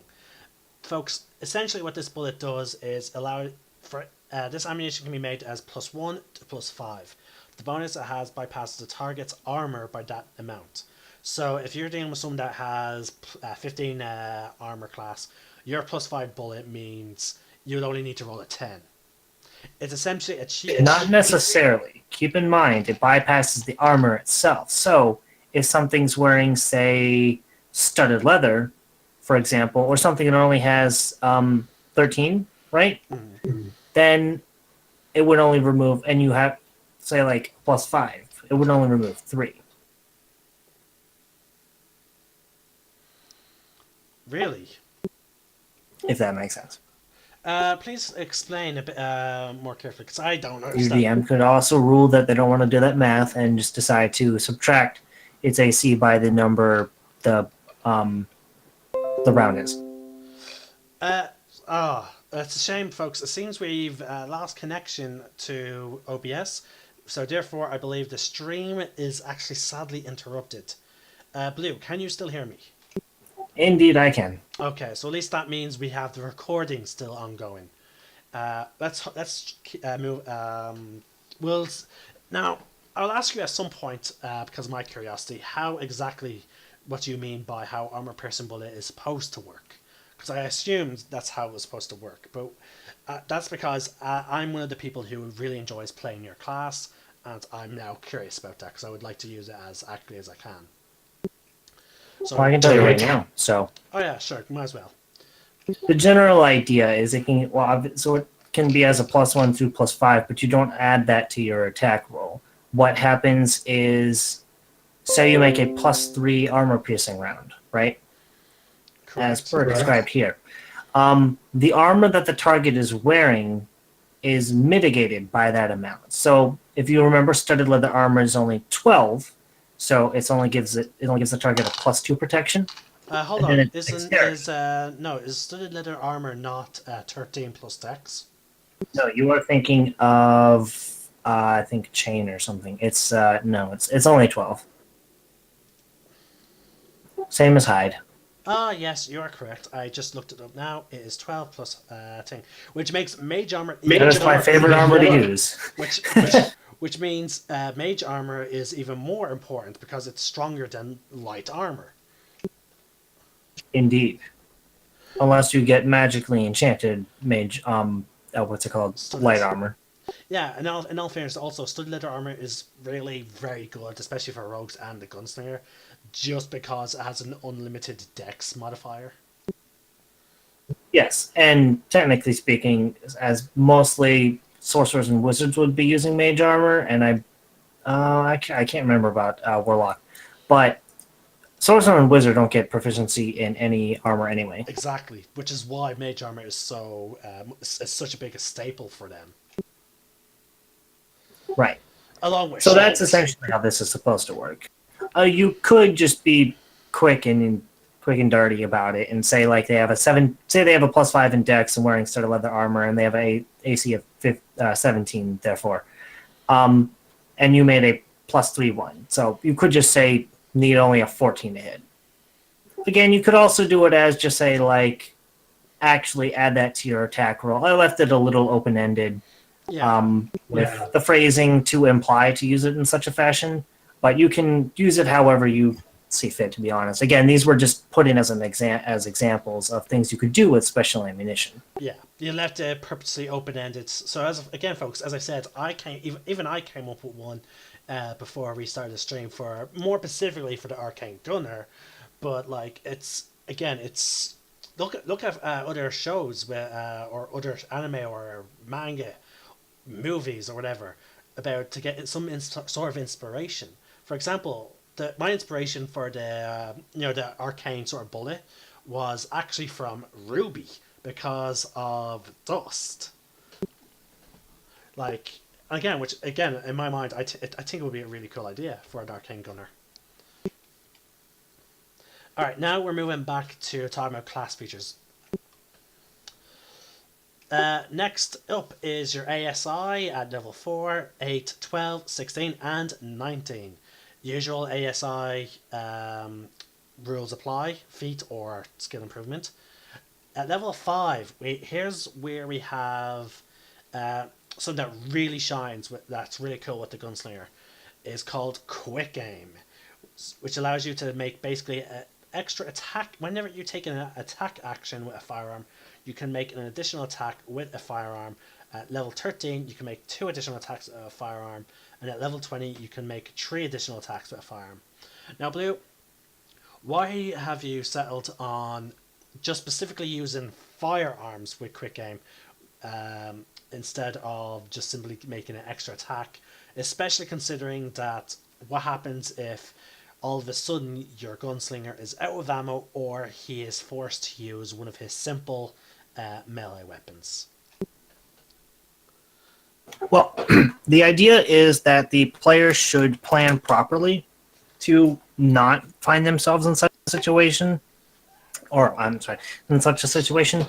Folks, essentially what this bullet does is allow for this ammunition can be made as +1 to +5. The bonus it has bypasses the target's armor by that amount. So if you're dealing with someone that has 15 armor class, your +5 bullet means you'll only need to roll a 10. It's essentially a cheat. Not necessarily. Keep in mind, it bypasses the armor itself. So, if something's wearing, say, studded leather, for example, or something that only has 13, right? Mm-hmm. Then it would only remove, and you have, say, like, +5. It would only remove 3. Really? If that makes sense. Please explain a bit more carefully, because I don't Your understand. DM could also rule that they don't want to do that math and just decide to subtract its AC by the number the round is. It's a shame, folks. It seems we've lost connection to OBS, so therefore I believe the stream is actually sadly interrupted. Blue, can you still hear me? Indeed, I can. Okay, so at least that means we have the recording still ongoing. Let's move. Now I'll ask you at some point because of my curiosity, how exactly what do you mean by how armor piercing bullet is supposed to work? Because I assumed that's how it was supposed to work, but that's because I'm one of the people who really enjoys playing your class, and I'm now curious about that because I would like to use it as accurately as I can. So Well, I can tell you right now. So Oh yeah, sure, might as well. the general idea is it can so it can be as a +1 through +5, but you don't add that to your attack roll. What happens is, say you make a +3 armor piercing round, right? As per described here. The armor that the target is wearing is mitigated by that amount. So if you remember, studded leather armor is only 12, so it only gives the target a +2 protection. Hold And then on. it's Is studded leather armor not 13 plus dex? No, you are thinking of I think chain or something. It's no, it's only 12. Same as hide. Ah, yes, you are correct. I just looked it up now. It is 12 plus thing, which makes mage armor. That is my favorite armor to use. Which means mage armor is even more important because it's stronger than light armor. Indeed. Unless you get magically enchanted mage, what's it called? Light armor. Yeah, in all fairness, also studded leather armor is really very good, especially for rogues and the gunslinger, just because it has an unlimited dex modifier. Yes, and technically speaking, as mostly sorcerers and wizards would be using mage armor, and I can't remember about warlock, but sorcerer and wizard don't get proficiency in any armor anyway. Exactly, which is why mage armor is is such a big staple for them. Right. Along with so shields. That's essentially how this is supposed to work. You could just be quick and dirty about it and say like they have a +5 in dex and wearing studded leather armor and they have a AC of 17 therefore, and you made a +3 one. So you could just say need only a 14 to hit. Again, you could also do it as just say like actually add that to your attack roll. I left it a little open ended Yeah. with the phrasing to imply to use it in such a fashion, but you can use it however you see fit. To be honest, again, these were just put in as as examples of things you could do with special ammunition. Yeah, you left it purposely open ended. So again, folks, as I said, I came even I came up with one before we started the stream for more specifically for the arcane gunner, but like it's look at other shows with, or other anime or manga, movies or whatever about to get some sort of inspiration. For example, my inspiration for the the arcane sort of bullet was actually from Ruby because of dust. Like again, which again in my mind, I think it would be a really cool idea for an arcane gunner. All right, now we're moving back to talking about class features. Next up is your ASI at level 4, 8, 12, 16, and 19. Usual ASI rules apply, feat or skill improvement. At level 5, here's where we have something that really shines, that's really cool with the gunslinger, is called quick aim, which allows you to make basically an extra attack. Whenever you take an attack action with a firearm, you can make an additional attack with a firearm. At level 13, you can make 2 additional attacks with a firearm, and at level 20, you can make 3 additional attacks with a firearm. Now, Blue, why have you settled on just specifically using firearms with quick aim instead of just simply making an extra attack, especially considering that what happens if all of a sudden your gunslinger is out of ammo or he is forced to use one of his simple melee weapons? Well, the idea is that the players should plan properly to not find themselves in such a situation, or I'm sorry, in such a situation.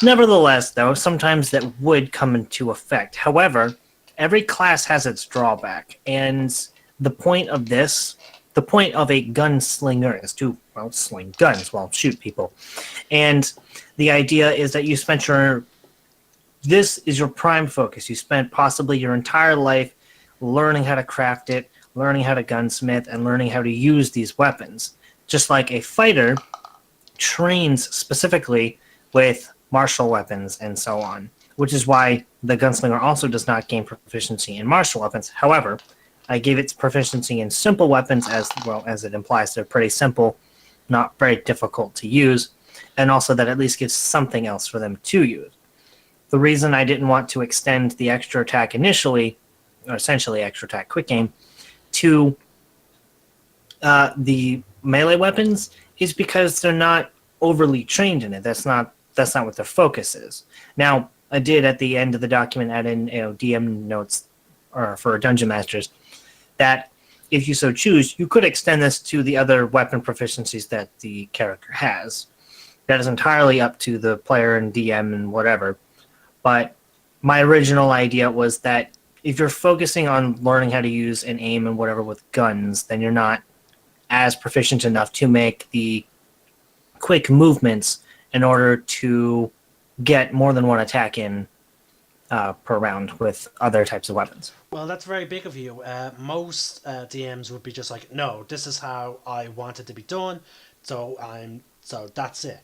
Nevertheless, though, sometimes that would come into effect. However, every class has its drawback, and the point of the point of a gunslinger is to, well, sling guns, well, shoot people. And the idea is that this is your prime focus. You spent possibly your entire life learning how to craft it, learning how to gunsmith, and learning how to use these weapons. Just like a fighter trains specifically with martial weapons and so on, which is why the gunslinger also does not gain proficiency in martial weapons. However, I gave it proficiency in simple weapons as well, as it implies they're pretty simple, not very difficult to use, and also that at least gives something else for them to use. The reason I didn't want to extend the extra attack initially, or essentially extra attack quick aim, to the melee weapons is because they're not overly trained in it. That's not what their focus is. Now, I did at the end of the document add in DM notes or for dungeon masters that if you so choose, you could extend this to the other weapon proficiencies that the character has. That is entirely up to the player and DM and whatever. But my original idea was that if you're focusing on learning how to use and aim and whatever with guns, then you're not as proficient enough to make the quick movements in order to get more than one attack in per round with other types of weapons. Well, that's very big of you. Most DMs would be just like, no, this is how I want it to be done, so that's it.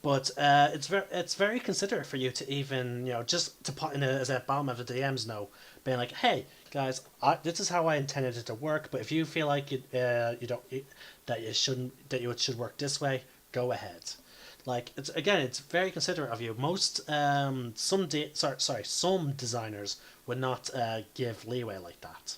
But it's very considerate for you to even just to put in as a bottom of the DMs know, being like, hey guys, this is how I intended it to work. But if you feel like that it should work this way, go ahead. Like it's very considerate of you. Most some designers would not give leeway like that.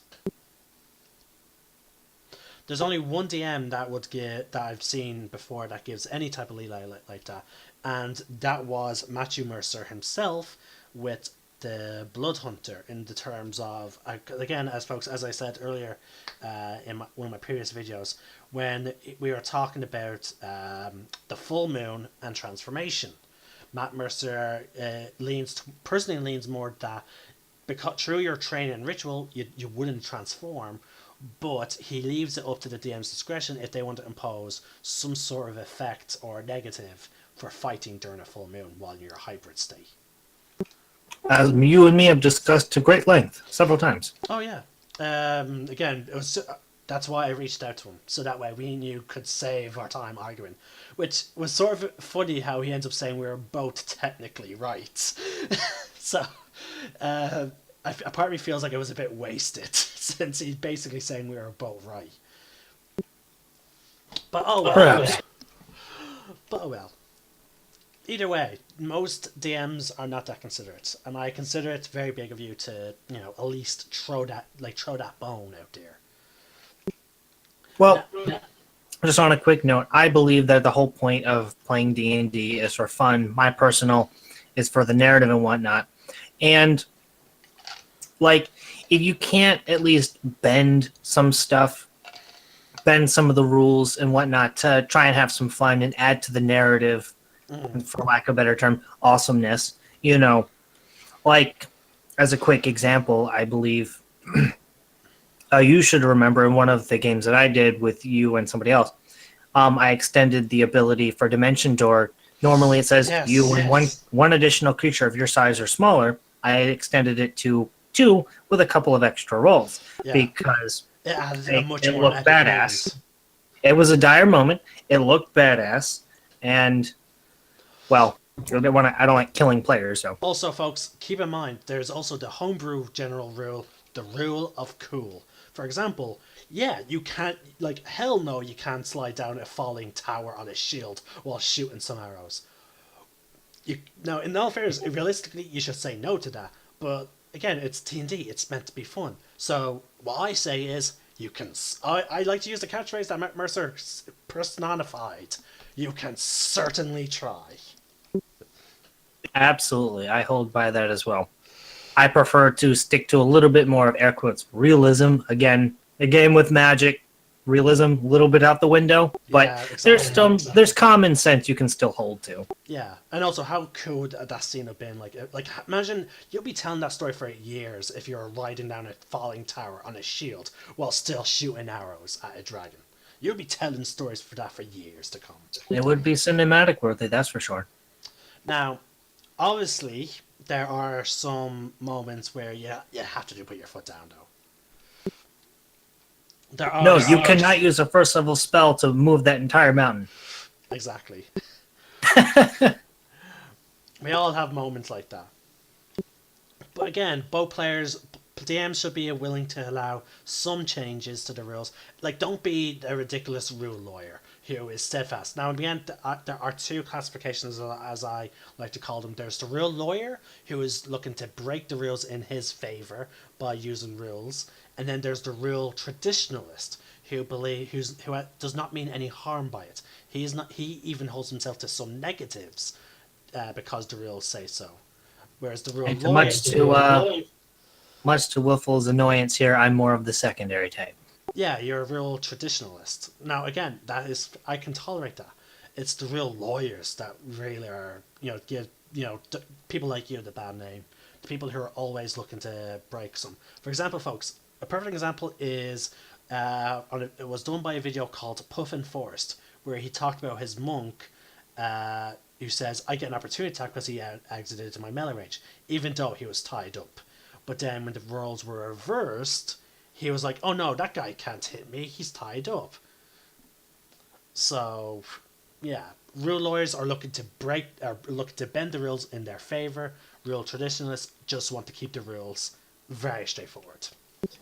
There's only one DM that I've seen before that gives any type of leeway like that, and that was Matthew Mercer himself with the Blood Hunter. In the terms of, again, as I said earlier in one of my previous videos, when we were talking about the full moon and transformation, Matt Mercer personally leans more that because through your training and ritual you wouldn't transform, but he leaves it up to the DM's discretion if they want to impose some sort of effect or negative for fighting during a full moon while in your hybrid state. As you and me have discussed to great length several times. Oh yeah. Again, it was that's why I reached out to him, so that way we knew could save our time arguing, which was sort of funny how he ends up saying we were both technically right. So, a part of me feels like it was a bit wasted since he's basically saying we were both right. But oh well. Perhaps. But oh well. Either way, most DMs are not that considerate, and I consider it very big of you to, at least throw that bone out there. Well, just on a quick note, I believe that the whole point of playing D&D is for fun. My personal is for the narrative and whatnot. And, like, if you can't at least bend some stuff, bend some of the rules and whatnot to try and have some fun and add to the narrative, for lack of a better term, awesomeness, like, as a quick example, I believe you should remember in one of the games that I did with you and somebody else, I extended the ability for Dimension Door. Normally it says you and one additional creature of your size or smaller. I extended it to 2 with a couple of extra rolls because it looked badass. Moment. It was a dire moment. It looked badass, and well, I don't like killing players. So also, folks, keep in mind there's also the homebrew general rule, the rule of cool. For example, you can't, hell no, you can't slide down a falling tower on a shield while shooting some arrows. Now, in all fairness, realistically, you should say no to that. But again, it's D&D; it's meant to be fun. So what I say is, you can. I like to use the catchphrase that Matt Mercer personified. You can certainly try. Absolutely, I hold by that as well. I prefer to stick to a little bit more of air quotes realism. Again, a game with magic, realism a little bit out the window, but there's common sense you can still hold to. Yeah, and also how cool would that scene have been? Like imagine you'll be telling that story for years if you're riding down a falling tower on a shield while still shooting arrows at a dragon. You'll be telling stories for that for years to come. It would be cinematic worthy, that's for sure. Now, obviously, there are some moments where you have to put your foot down, though. No, you cannot use a first level spell to move that entire mountain. Exactly. We all have moments like that. But again, both DMs should be willing to allow some changes to the rules. Like, don't be a ridiculous rule lawyer who is steadfast. Now, in the end, there are 2 classifications, as I like to call them. There's the rule lawyer, who is looking to break the rules in his favor by using rules. And then there's the rule traditionalist, who does not mean any harm by it. He even holds himself to some negatives because the rules say so. Whereas the rule lawyer... Much to Wiffle's annoyance here, I'm more of the secondary type. Yeah, you're a real traditionalist. Now, again, I can tolerate that. It's the real lawyers that really are, give, people like you the bad name. The people who are always looking to break some. For example, folks, a perfect example is, it was done by a video called Puffin Forest, where he talked about his monk, who says, I get an opportunity attack because he exited into my melee range, even though he was tied up. But then when the roles were reversed, he was like, oh no, that guy can't hit me, he's tied up. So, yeah, rule lawyers are looking to bend the rules in their favor. Rule traditionalists just want to keep the rules very straightforward.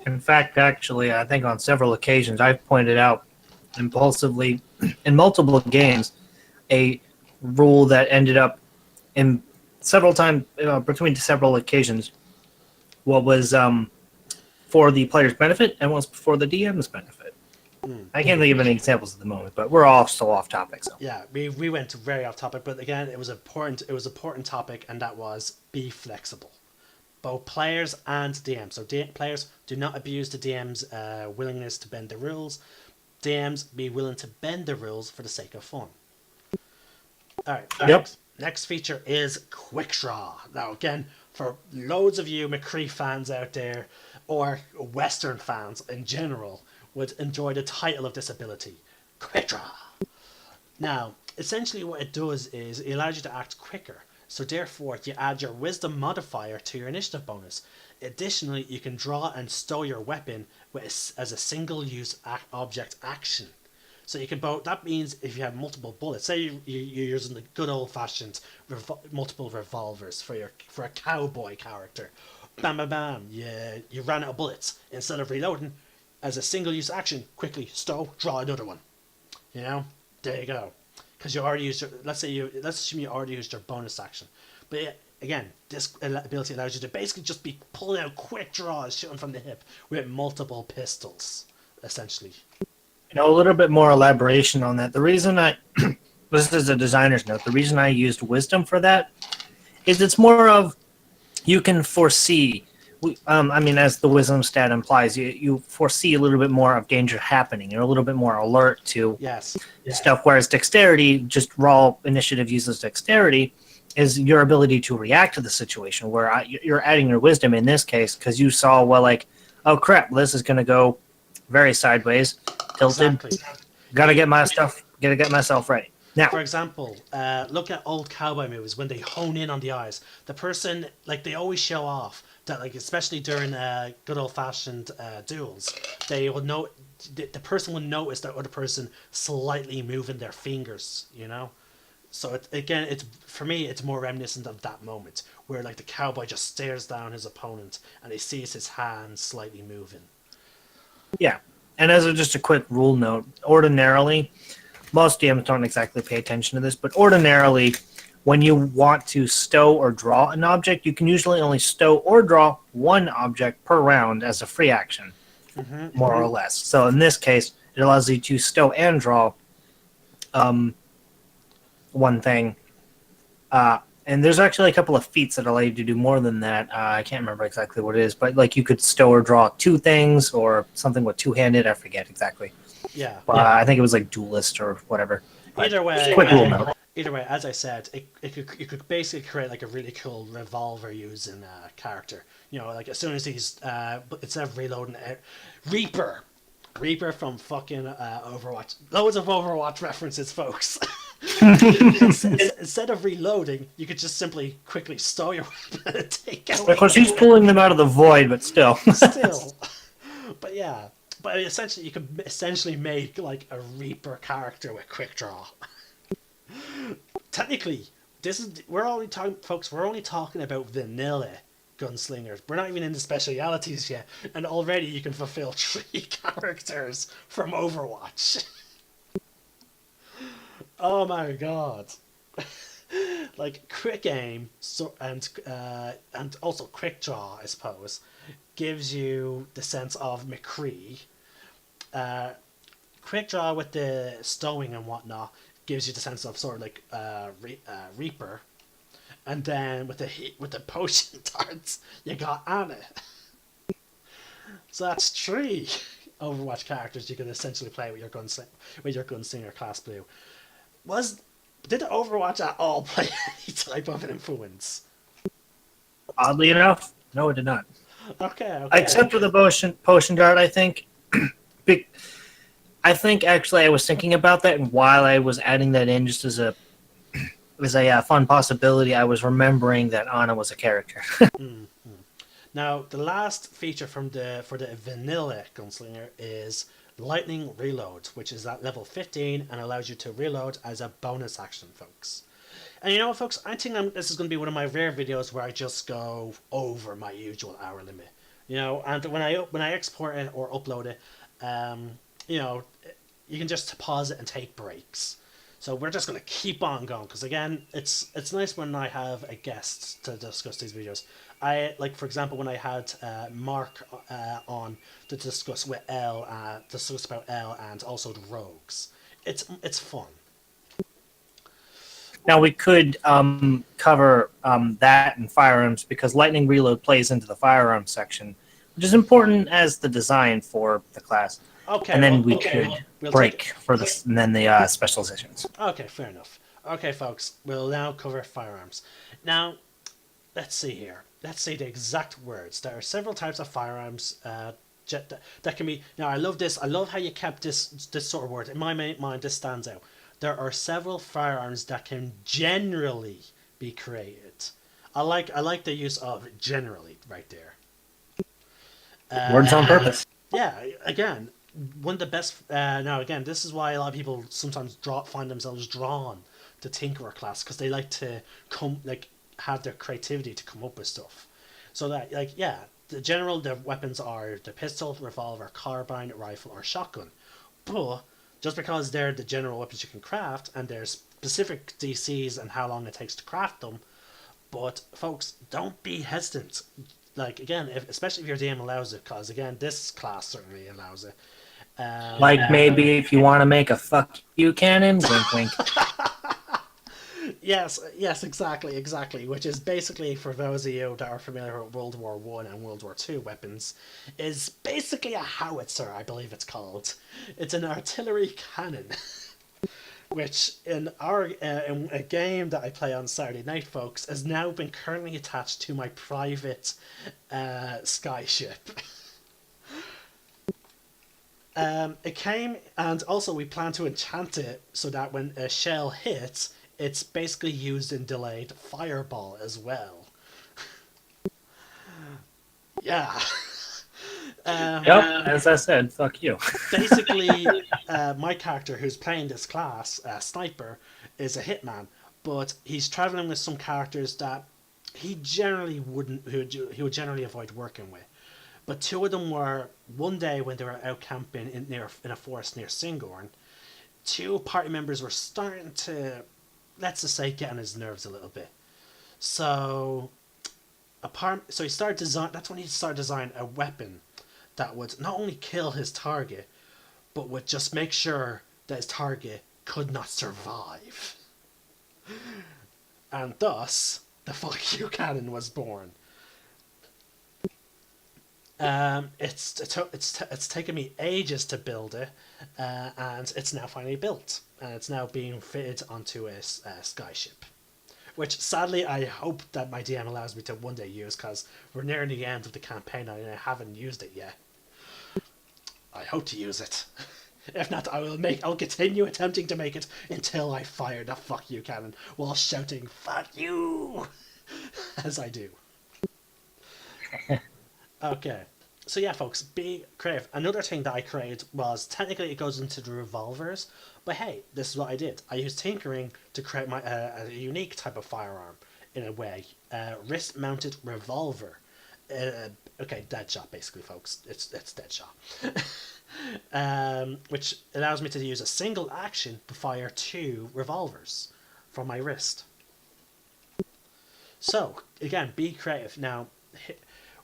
In fact, actually, I think on several occasions I've pointed out impulsively in multiple games a rule that ended up in several times between several occasions what was for the player's benefit and was for the DM's benefit. I can't think of any examples at the moment, but we're all still off topic. So. Yeah, we went very off topic, but again, it was important. It was an important topic, and that was be flexible, both players and DMs. So players, do not abuse the DM's willingness to bend the rules. DMs, be willing to bend the rules for the sake of fun. All right. Yep. Next feature is Quick Draw. Now, again, for loads of you McCree fans out there, or Western fans in general, would enjoy the title of this ability, Quick Draw. Now, essentially what it does is it allows you to act quicker. So therefore, you add your wisdom modifier to your initiative bonus. Additionally, you can draw and stow your weapon as a single-use object action. So you can both. That means if you have multiple bullets, say you're using the good old-fashioned multiple revolvers for a cowboy character. Bam, bam, bam. You ran out of bullets. Instead of reloading, as a single-use action, quickly stow, draw another one. You know, there you go. Because you already used your. Let's assume you already used your bonus action. But yeah, again, this ability allows you to basically just be pulling out quick draws, shooting from the hip with multiple pistols, essentially. A little bit more elaboration on that. The reason this is a designer's note, the reason I used wisdom for that is it's more of you can foresee. As the wisdom stat implies, you foresee a little bit more of danger happening. You're a little bit more alert to stuff, whereas dexterity, just raw initiative uses dexterity, is your ability to react to the situation, where you're adding your wisdom in this case because you saw, oh crap, this is going to go very sideways, tilted. Exactly. Gotta get myself ready. Now, for example, look at old cowboy movies when they hone in on the eyes. The person, they always show off that, especially during good old-fashioned duels, they will know the person will notice that other person slightly moving their fingers. So it's for me, it's more reminiscent of that moment where the cowboy just stares down his opponent and he sees his hands slightly moving. Yeah, and as just a quick rule note, ordinarily, most DMs don't exactly pay attention to this, but ordinarily, when you want to stow or draw an object, you can usually only stow or draw one object per round as a free action, more or less. So in this case, it allows you to stow and draw one thing. And there's actually a couple of feats that allow you to do more than that. I can't remember exactly what it is, but you could stow or draw two things or something with two-handed. I forget exactly. Yeah. I think it was duelist or whatever. Either way, quick rule note. Either way, as I said, you could basically create a really cool revolver using character. As soon as he's instead of reloading, Reaper from fucking Overwatch. Loads of Overwatch references, folks. Instead of reloading, you could just simply quickly stow your weapon and take out. Of course, he's pulling them out of the void, but still. But yeah. But essentially, you could make a Reaper character with quick draw. Technically, we're only talking about vanilla gunslingers. We're not even in the specialities yet, and already you can fulfill 3 characters from Overwatch. Oh my god! Quick aim, and also quick draw, I suppose, gives you the sense of McCree. Quick draw with the stowing and whatnot gives you the sense of sort of Reaper, and then with the potion darts you got Anna. So that's 3 Overwatch characters you can essentially play with your gunslinger class blue. Did Overwatch at all play any type of an influence? Oddly enough, no, it did not. Okay. Except for the potion dart, I think. I think actually I was thinking about that, and while I was adding that in just as a fun possibility, I was remembering that Ana was a character. Now, the last feature for the vanilla gunslinger is lightning reload, which is at level 15 and allows you to reload as a bonus action, folks. And you know what, folks? I think this is going to be one of my rare videos where I just go over my usual hour limit. And when I export it or upload it, you can just pause it and take breaks. So we're just going to keep on going because, again, it's nice when I have a guest to discuss these videos. For example, when I had Mark on to discuss with discuss about L and also the rogues. It's fun. Now we could cover that and firearms because lightning reload plays into the firearms section, which is important as the design for the class. Okay. And then we'll break for this, and then the specializations. Okay, fair enough. Okay, folks, we'll now cover firearms. Now, let's see here. Let's say the exact words. There are several types of firearms that can be. Now, I love this. I love how you kept this sort of word. In my mind, this stands out. there are several firearms that can generally be created. I like the use of generally right there. Words on purpose. Yeah, again, one of the best. Now, again, this is why a lot of people sometimes find themselves drawn to Tinkerer class because they like to have their creativity to come up with stuff. So that yeah, the weapons are the pistol, revolver, carbine, rifle, or shotgun. But just because they're the general weapons you can craft and there's specific DCs and how long it takes to craft them, but folks, don't be hesitant. Like again, especially if your DM allows it, because again, this class certainly allows it. Like maybe if you want to make a fuck you cannon, wink wink. Yes, exactly. Which is basically, for those of you that are familiar with World War One and World War Two weapons, is basically a howitzer, I believe it's called. It's an artillery cannon, which in a game that I play on Saturday night, folks, has now been currently attached to my private skyship. It came, and also we plan to enchant it so that when a shell hits, it's basically used in delayed fireball as well. Yeah. Yep, as I said, fuck you. Basically, my character who's playing this class, Sniper, is a hitman, but he's traveling with some characters that he generally wouldn't, he would generally avoid working with. But two of them were one day when they were out camping in a forest near Singorn. Two party members were starting to, let's just say, get on his nerves a little bit. So, he started design. That's when he started designing a weapon that would not only kill his target, but would just make sure that his target could not survive. And thus, the fuck you cannon was born. It's taken me ages to build it, and it's now finally built, and it's now being fitted onto a skyship, which sadly I hope that my DM allows me to one day use, because we're nearing the end of the campaign and I haven't used it yet. I hope to use it. If not, I'll continue attempting to make it until I fire the fuck you cannon while shouting "fuck you" as I do. Okay. So yeah, folks, be creative. Another thing that I created was, technically it goes into the revolvers, but hey, this is what I did. I used tinkering to create my a unique type of firearm, in a way. Wrist-mounted revolver. Okay, Deadshot, basically, folks. It's Deadshot. Which allows me to use a single action to fire 2 revolvers from my wrist. So, again, be creative. Now,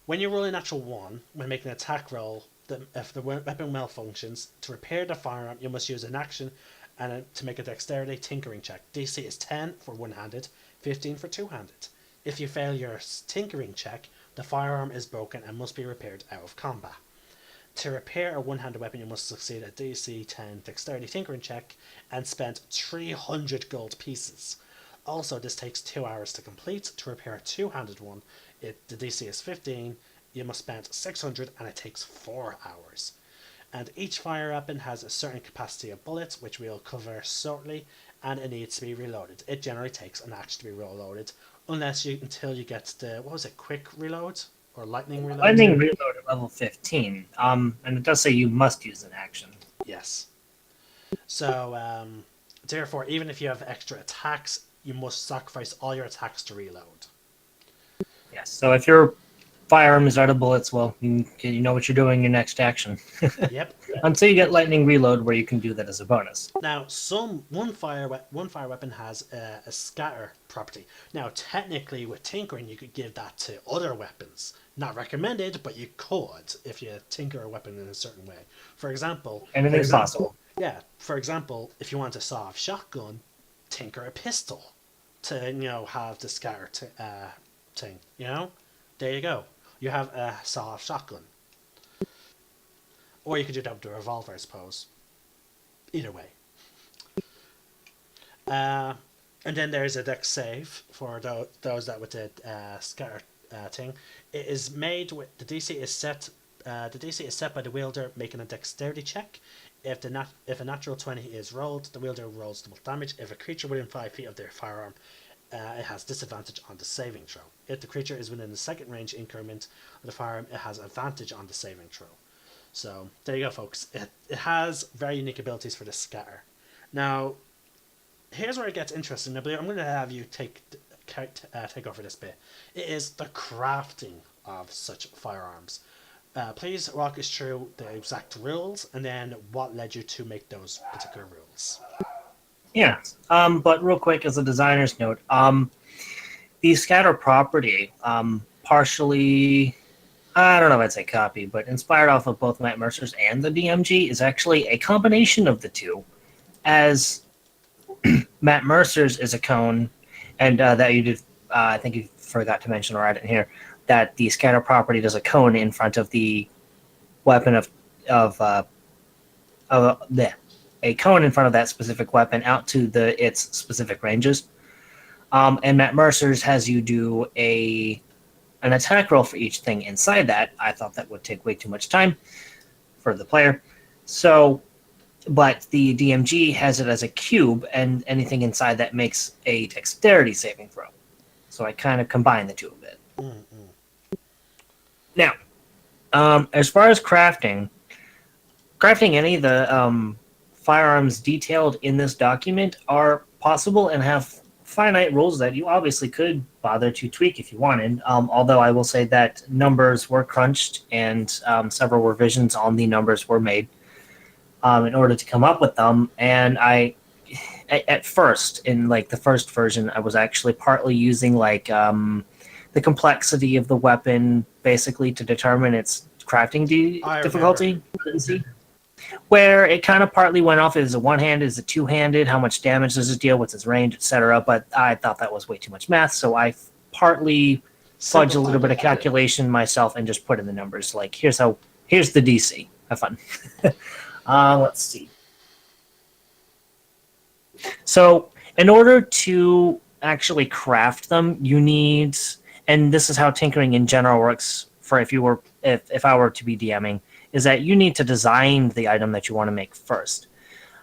when you roll a natural 1, when making an attack roll, if the weapon malfunctions, to repair the firearm, you must use an action and to make a dexterity tinkering check. DC is 10 for one-handed, 15 for two-handed. If you fail your tinkering check, the firearm is broken and must be repaired out of combat. To repair a one-handed weapon, you must succeed a DC 10 dexterity tinkering check and spend 300 gold pieces. Also, this takes 2 hours to complete. To repair a two-handed one, the DC is 15, you must spend 600 and it takes 4 hours. And each fire weapon has a certain capacity of bullets, which we'll cover shortly, and it needs to be reloaded. It generally takes an action to be reloaded, until you get the, what was it, quick reload? Or lightning reload? Lightning reload at level 15. And it does say you must use an action. Yes. So, therefore, even if you have extra attacks, you must sacrifice all your attacks to reload. Yes, so if your firearm is out of bullets, well, you know what you're doing your next action. Yep. Until you get lightning reload, where you can do that as a bonus. Now, one fire weapon has a scatter property. Now, technically, with tinkering, you could give that to other weapons. Not recommended, but you could if you tinker a weapon in a certain way. For example, Anything's possible. Yeah. For example, if you want a saw-off shotgun, tinker a pistol to have the scatter thing. There you go. You have a saw-off shotgun. Or you could do that with the revolver, I suppose. Either way. And then there's a dex save for those that with the scatter thing. It is made with, the DC is set The DC is set by the wielder making a dexterity check. If a natural 20 is rolled, the wielder rolls double damage. If a creature within 5 feet of their firearm, it has disadvantage on the saving throw. If the creature is within the second range increment of the firearm, it has advantage on the saving throw. So there you go, folks. It has very unique abilities for the scatter. Now, here's where it gets interesting. I'm going to have you take over this bit. It is the crafting of such firearms. Please walk us through the exact rules and then what led you to make those particular rules. Yeah. But real quick, as a designer's note, the scatter property, partially, I don't know if I'd say copy, but inspired off of both Matt Mercer's and the DMG, is actually a combination of the two, as Matt Mercer's is a cone, and that you did, I think you forgot to mention, or I didn't hear, that the scatter property does a cone in front of the weapon a cone in front of that specific weapon out to its specific ranges. And Matt Mercer's has you do an attack roll for each thing inside that. I thought that would take way too much time for the player. So, but the DMG has it as a cube, and anything inside that makes a dexterity saving throw. So I kind of combine the two a bit. Now, as far as crafting any of the firearms detailed in this document are possible and have finite rules that you obviously could bother to tweak if you wanted. Although I will say that numbers were crunched and several revisions on the numbers were made in order to come up with them. And at first, in like the first version, I was actually partly using like the complexity of the weapon basically to determine its crafting difficulty. Where it kind of partly went off as a one-handed, is a two-handed, how much damage does it deal, what's its range, etc. But I thought that was way too much math, so I partly fudged a little bit of calculation myself and just put in the numbers. Like, here's the DC. Have fun. Let's see. So, in order to actually craft them, you need, and this is how tinkering in general works. For if I were to be DMing, is that you need to design the item that you want to make first.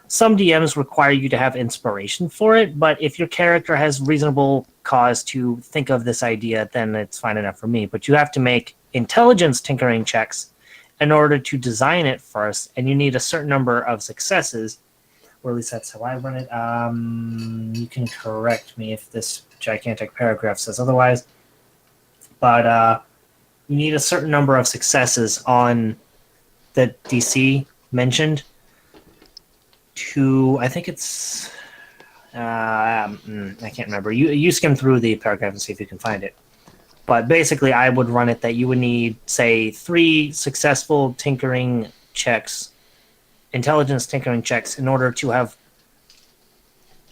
Some DMs require you to have inspiration for it, but if your character has reasonable cause to think of this idea, then it's fine enough for me. But you have to make intelligence tinkering checks in order to design it first, and you need a certain number of successes, or at least that's how I run it. You can correct me if this gigantic paragraph says otherwise, but you need a certain number of successes on the DC mentioned to, I think it's, I can't remember. You skim through the paragraph and see if you can find it. But basically, I would run it that you would need, say, 3 successful tinkering checks, intelligence tinkering checks, in order to have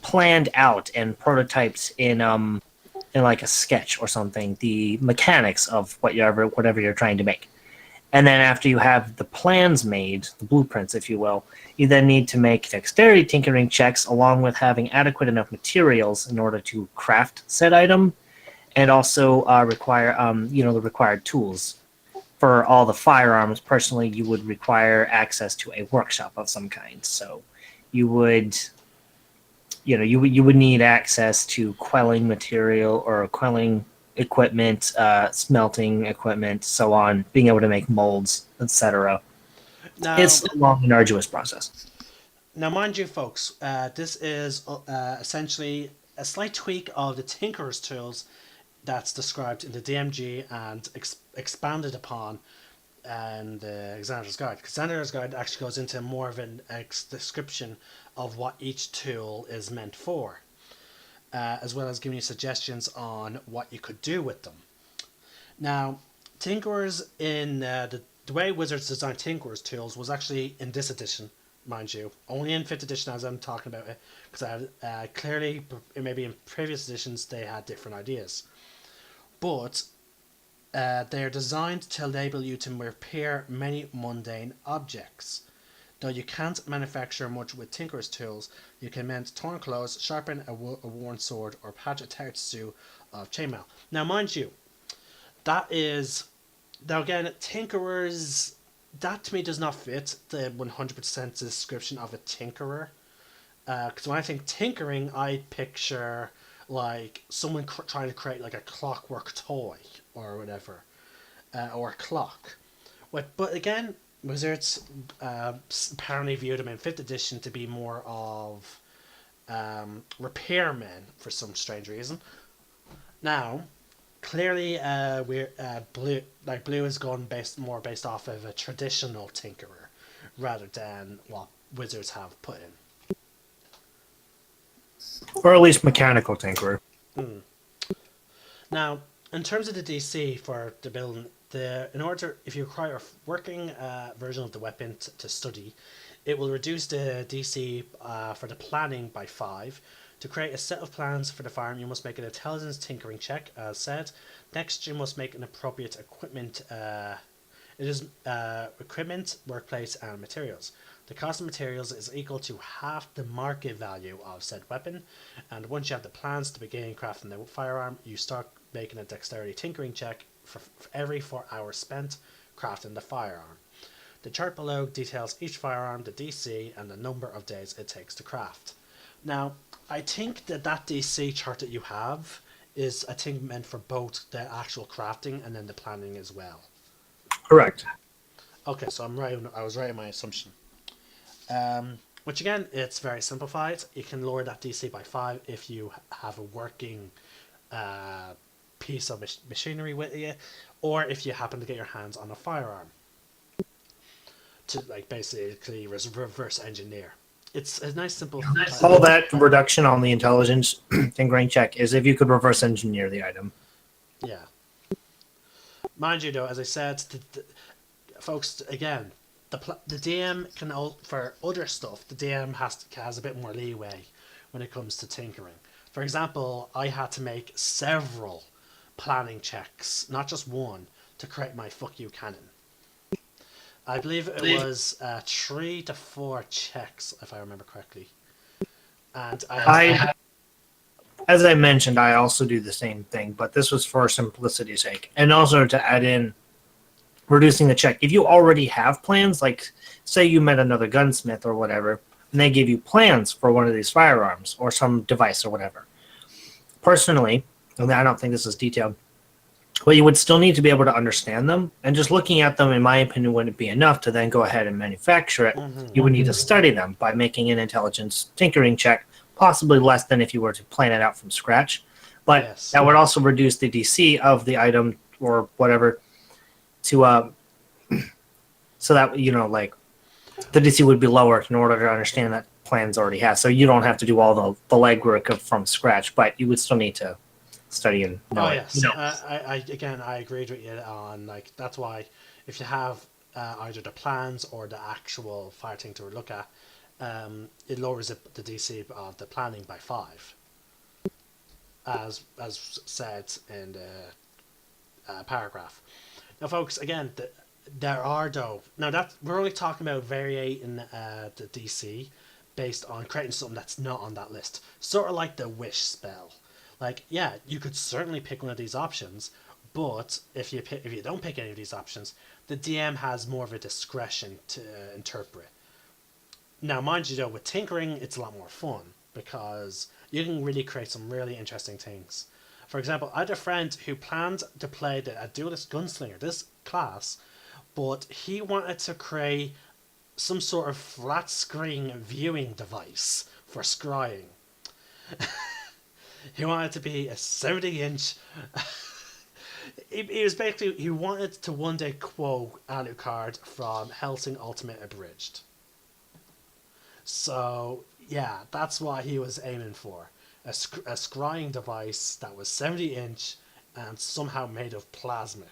planned out and prototyped in like a sketch or something the mechanics of whatever you're trying to make. And then after you have the plans made, the blueprints, if you will, you then need to make dexterity tinkering checks along with having adequate enough materials in order to craft said item, and also require, the required tools. For all the firearms, personally, you would require access to a workshop of some kind. So you would, you would need access to quelling material or quelling equipment, smelting equipment, so on, being able to make molds, etc. It's a long and arduous process. Now, mind you, folks, this is essentially a slight tweak of the Tinkerer's tools that's described in the DMG and expanded upon in the Xander's Guide. Xander's Guide actually goes into more of a description of what each tool is meant for, as well as giving you suggestions on what you could do with them. Now, Tinkerers in the way Wizards designed Tinkerers tools was actually in this edition, mind you, only in 5th edition as I'm talking about it, because clearly, maybe in previous editions, they had different ideas. But they're designed to enable you to repair many mundane objects. Though you can't manufacture much with Tinker's tools, you can mend torn clothes, sharpen a worn sword, or patch a tattered stew of chainmail. Now, mind you, that is... Now, again, Tinkerers that to me does not fit the 100% description of a tinkerer. Because when I think tinkering, I picture like someone trying to create like a clockwork toy or whatever, or a clock. But again, Wizards apparently viewed them in fifth edition to be more of repairmen for some strange reason. Now, clearly, we're blue. Like blue has gone based off of a traditional tinkerer rather than what Wizards have put in. Or at least mechanical tinkerer. Now, in terms of the DC for the building, in order if you require a working version of the weapon to study, it will reduce the DC for the planning by 5. To create a set of plans for the firearm, you must make an intelligence tinkering check, as said. Next, you must make an appropriate equipment. It is equipment, workplace, and materials. The cost of materials is equal to half the market value of said weapon, and once you have the plans to begin crafting the firearm, you start making a dexterity tinkering check for every 4 hours spent crafting the firearm. The chart below details each firearm, the DC, and the number of days it takes to craft. Now, I think that DC chart that you have is, I think, meant for both the actual crafting and then the planning as well. Correct. Okay, so I'm right. I was right in my assumption. Which again, it's very simplified. You can lower that DC by 5 if you have a working piece of machinery with you, or if you happen to get your hands on a firearm to like basically reverse engineer. It's a nice simple. All that reduction on the intelligence tinkering check is if you could reverse engineer the item. Yeah. Mind you, though, as I said, folks, again, the DM can for other stuff. The DM has a bit more leeway when it comes to tinkering. For example, I had to make several planning checks, not just one, to create my fuck you cannon. I believe it was 3 to 4 checks, if I remember correctly. And as I mentioned, I also do the same thing, but this was for simplicity's sake, and also to add in reducing the check. If you already have plans, like say you met another gunsmith or whatever, and they give you plans for one of these firearms or some device or whatever. Personally, and I don't think this is detailed, but you would still need to be able to understand them, and just looking at them, in my opinion, wouldn't be enough to then go ahead and manufacture it. You would need to study them by making an intelligence tinkering check, possibly less than if you were to plan it out from scratch. But Yes. that would also reduce the DC of the item or whatever to so that like the DC would be lower in order to understand that plans already have. So you don't have to do all the legwork from scratch, but you would still need to study and know it. Yes. I agreed with you on like that's why if you have either the plans or the actual fire thing to look at, it lowers the DC of the planning by 5, as said in the paragraph. Now, folks, again, there are though. Now that we're only talking about varying the DC based on creating something that's not on that list, sort of like the wish spell. Like, yeah, you could certainly pick one of these options, but if you don't pick any of these options, the DM has more of a discretion to interpret. Now, mind you, though, with tinkering, it's a lot more fun because you can really create some really interesting things. For example, I had a friend who planned to play a duelist gunslinger, this class, but he wanted to create some sort of flat screen viewing device for scrying. He wanted to be a 70-inch. He was basically, he wanted to one day quote Alucard from Helsing Ultimate Abridged. So, yeah, that's what he was aiming for. A scrying device that was 70-inch and somehow made of plasma.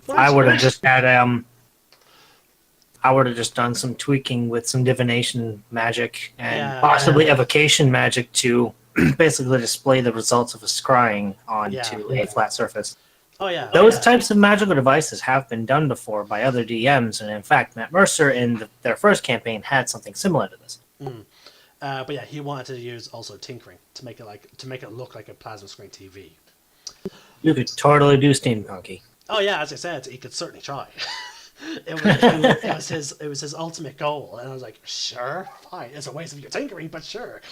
I would have just had I would have just done some tweaking with some divination magic and possibly evocation magic to basically display the results of a scrying onto a flat surface. Oh yeah. Those types of magical devices have been done before by other DMs, and in fact, Matt Mercer in their first campaign had something similar to this. But yeah, he wanted to use also tinkering to make it look like a plasma screen TV. You could totally do steampunky. Oh yeah, as I said, he could certainly try. It was his ultimate goal, and I was like, sure, fine. It's a waste of your tinkering, but sure,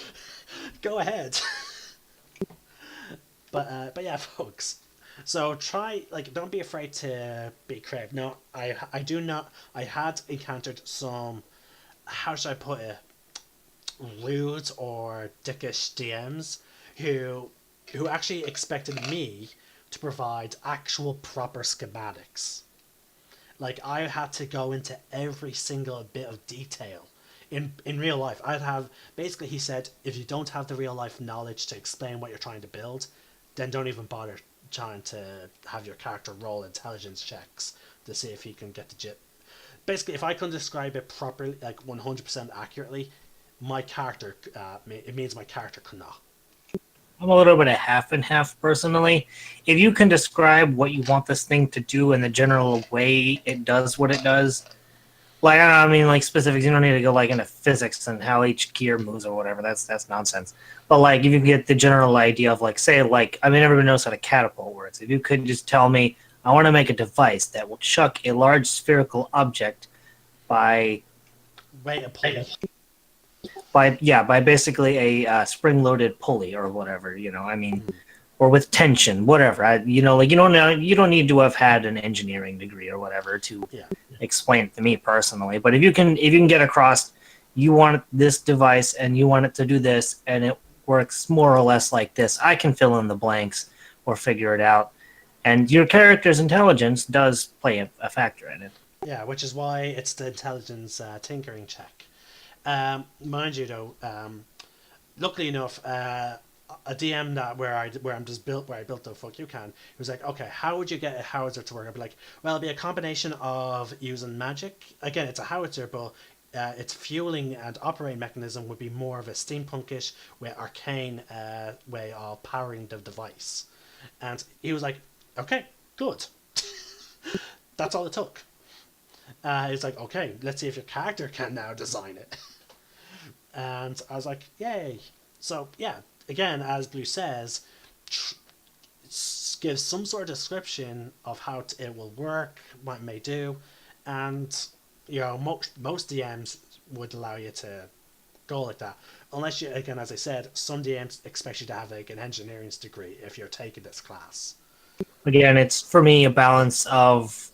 go ahead. But yeah, folks. So try, like, don't be afraid to be creative. No, I do not. I had encountered some, how should I put it, rude or dickish DMs who actually expected me to provide actual proper schematics. Like, I had to go into every single bit of detail. In real life, I'd have, basically, he said, if you don't have the real life knowledge to explain what you're trying to build, then don't even bother trying to have your character roll intelligence checks to see if he can get the jit. Basically, if I can describe it properly, like 100% accurately, my character, it means my character cannot. I'm a little bit of half and half personally. If you can describe what you want this thing to do in the general way it does what it does, like, I don't know, I mean, like, specifics, you don't need to go like into physics and how each gear moves or whatever. That's nonsense. But like, if you get the general idea of, like, say, like, I mean, everybody knows how a catapult works. If you could just tell me, I want to make a device that will chuck a large spherical object by Wait a pulley. by basically a spring-loaded pulley or whatever, I mean, or with tension, whatever. Like, you don't need to have had an engineering degree or whatever to Yeah. explain it to me personally. But if you can get across, you want this device and you want it to do this, and it works more or less like this, I can fill in the blanks or figure it out. And your character's intelligence does play a factor in it. Yeah, which is why it's the intelligence tinkering check. Mind you, though, luckily enough, a DM that where I built the fuck you can. He was like, okay, how would you get a howitzer to work? I'd be like, well, it'd be a combination of using magic. Again, it's a howitzer, but its fueling and operating mechanism would be more of a steampunkish with arcane way of powering the device. And he was like, okay, good. That's all it took. He's like, okay, let's see if your character can now design it. And I was like, yay. So, yeah, again, as Blue says, give some sort of description of how it will work, what it may do, and, most DMs would allow you to go like that. Unless you, again, as I said, some DMs expect you to have, like, an engineering degree if you're taking this class. Again, it's, for me, a balance of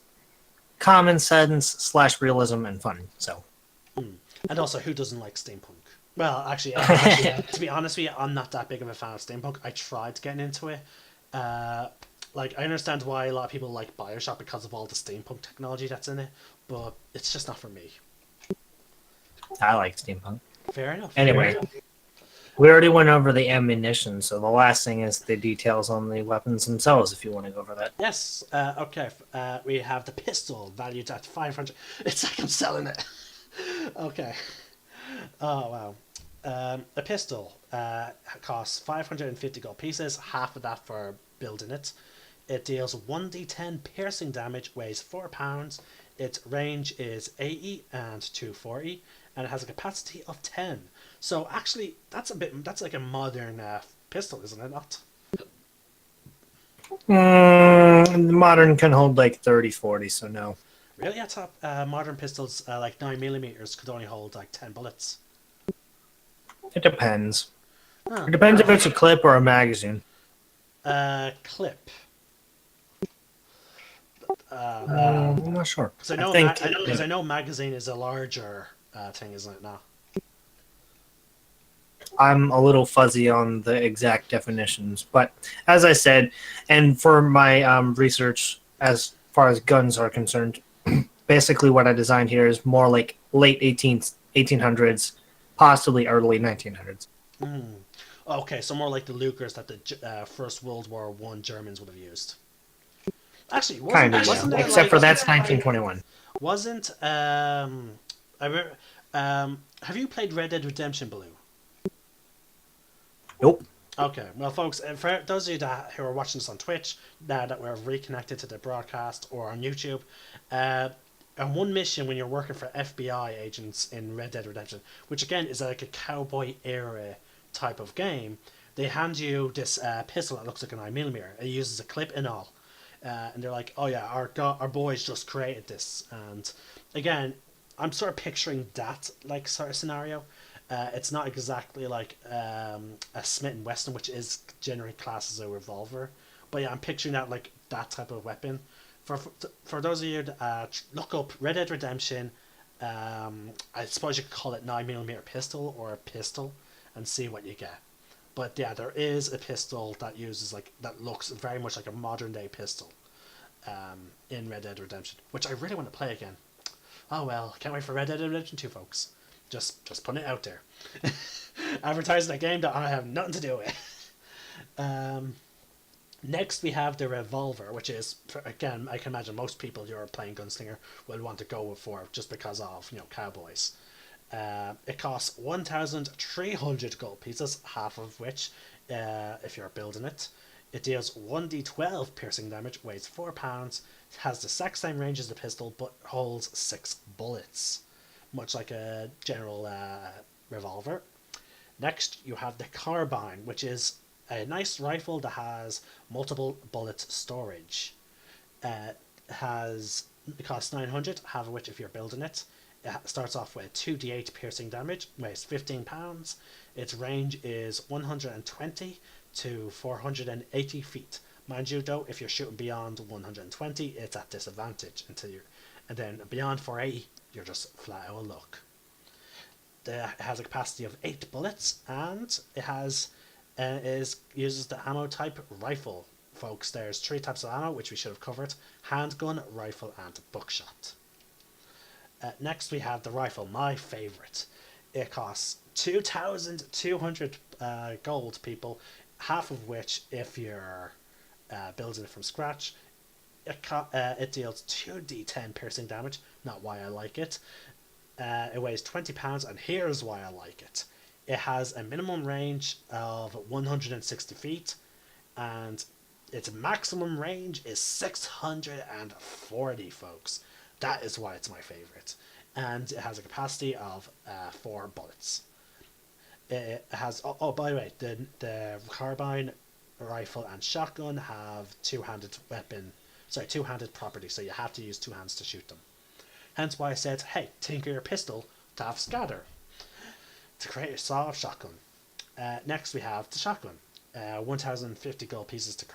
common sense / realism and fun, so. And also, who doesn't like steampunk? Well, actually, to be honest with you, I'm not that big of a fan of steampunk. I tried getting into it. Like, I understand why a lot of people like Bioshock because of all the steampunk technology that's in it, but it's just not for me. I like steampunk. Fair enough. Anyway, we already went over the ammunition, so the last thing is the details on the weapons themselves, if you want to go over that. Yes. Okay. We have the pistol valued at 500. It's like I'm selling it. Okay. Oh wow. A pistol costs 550 gold pieces. Half of that for building it. It deals 1d10 piercing damage. Weighs 4 pounds. Its range is 80 and 240, and it has a capacity of 10. So actually, that's like a modern pistol, isn't it? Not. Modern can hold like 30, 40, so no. Really, I thought modern pistols like 9mm could only hold like 10 bullets. It depends. Oh. It depends if it's a clip or a magazine. Clip. I'm not sure. So I know magazine is a larger thing, isn't it now? I'm a little fuzzy on the exact definitions, but as I said, and for my research as far as guns are concerned, basically what I designed here is more like late 1800s, possibly early 1900s. Okay, so more like the Lukers that the First World War I Germans would have used. Actually, Kind of, yeah. Except for that's 1921. Wasn't have you played Red Dead Redemption, Blue? Nope. Okay, well, folks, for those of you who are watching this on Twitch, now that we're reconnected to the broadcast, or on YouTube, on one mission when you're working for FBI agents in Red Dead Redemption, which again is like a cowboy era type of game, they hand you this pistol that looks like a 9mm. It uses a clip and all. and they're like, "Oh yeah, our boys just created this." And again, I'm sort of picturing that like sort of scenario. It's not exactly like a Smith and Wesson, which is generally classed as a revolver, but yeah, I'm picturing that like that type of weapon. For those of you that look up Red Dead Redemption, I suppose you could call it 9mm pistol or a pistol, and see what you get. But yeah, there is a pistol that uses like that looks very much like a modern day pistol in Red Dead Redemption, which I really want to play again. Oh well, can't wait for Red Dead Redemption 2, folks. Just putting it out there. Advertising a game that I have nothing to do with. Next, we have the revolver, which is, again, I can imagine most people who are playing Gunslinger will want to go for just because of, cowboys. It costs 1,300 gold pieces, half of which, if you're building it. It deals 1d12 piercing damage, weighs 4 pounds, has the exact same range as the pistol, but holds 6 bullets, much like a general revolver. Next, you have the carbine, which is a nice rifle that has multiple bullet storage. It costs 900, half of which if you're building it. It starts off with 2d8 piercing damage, weighs 15 pounds. Its range is 120 to 480 feet. Mind you, though, if you're shooting beyond 120, it's at disadvantage and then beyond 480, you're just flat out of luck. It has a capacity of 8 bullets, and it uses the ammo type rifle. Folks, there's 3 types of ammo, which we should have covered: handgun, rifle, and buckshot. Next, we have the rifle, my favorite. It costs 2,200 gold, people, half of which, if you're building it from scratch, it deals 2d10 piercing damage. Not why I like it. It weighs 20 pounds, and here's why I like it. It has a minimum range of 160 feet, and its maximum range is 640, folks. That is why it's my favorite. And it has a capacity of 4 bullets. It has, by the way, the carbine, rifle, and shotgun have two-handed property, so you have to use 2 hands to shoot them. Hence why I said, hey, tinker your pistol to have scatter, to create a sawed-off shotgun. Next we have the shotgun. 1,050 gold pieces to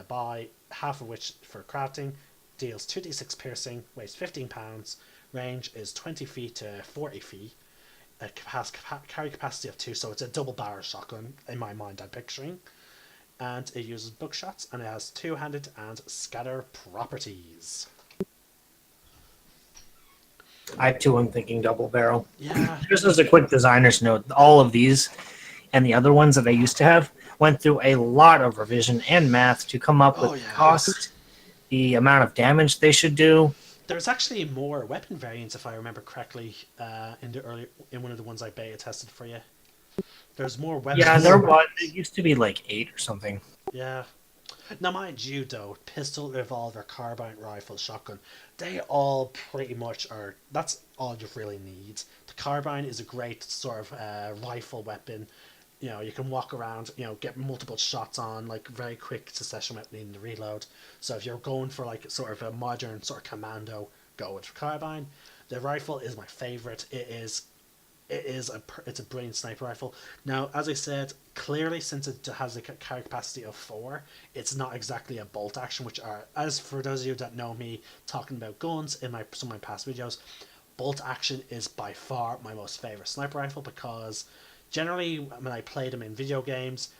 buy, half of which for crafting, deals 2d6 piercing, weighs 15 pounds, range is 20 feet to 40 feet, it has carry capacity of 2, so it's a double barrel shotgun, in my mind I'm picturing, and it uses buckshots, and it has two-handed and scatter properties. I too am thinking double barrel. Yeah. Just as a quick designer's note, all of these and the other ones that I used to have went through a lot of revision and math to come up with the cost, the amount of damage they should do. There's actually more weapon variants, if I remember correctly, in one of the ones I beta tested for you. There's more weapons. Yeah, there was. It used to be like 8 or something. Yeah. Now, mind you, though, pistol, revolver, carbine, rifle, shotgun, they all pretty much are. That's all you really need. The carbine is a great sort of rifle weapon. You can walk around, get multiple shots on, like very quick succession without needing to reload. So if you're going for like sort of a modern sort of commando, go with carbine. The rifle is my favorite. It's a brilliant sniper rifle. Now, as I said, clearly since it has a carry capacity of 4, it's not exactly a bolt action, which are, as for those of you that know me talking about guns in some of my past videos, bolt action is by far my most favorite sniper rifle, because generally when I play them in video games,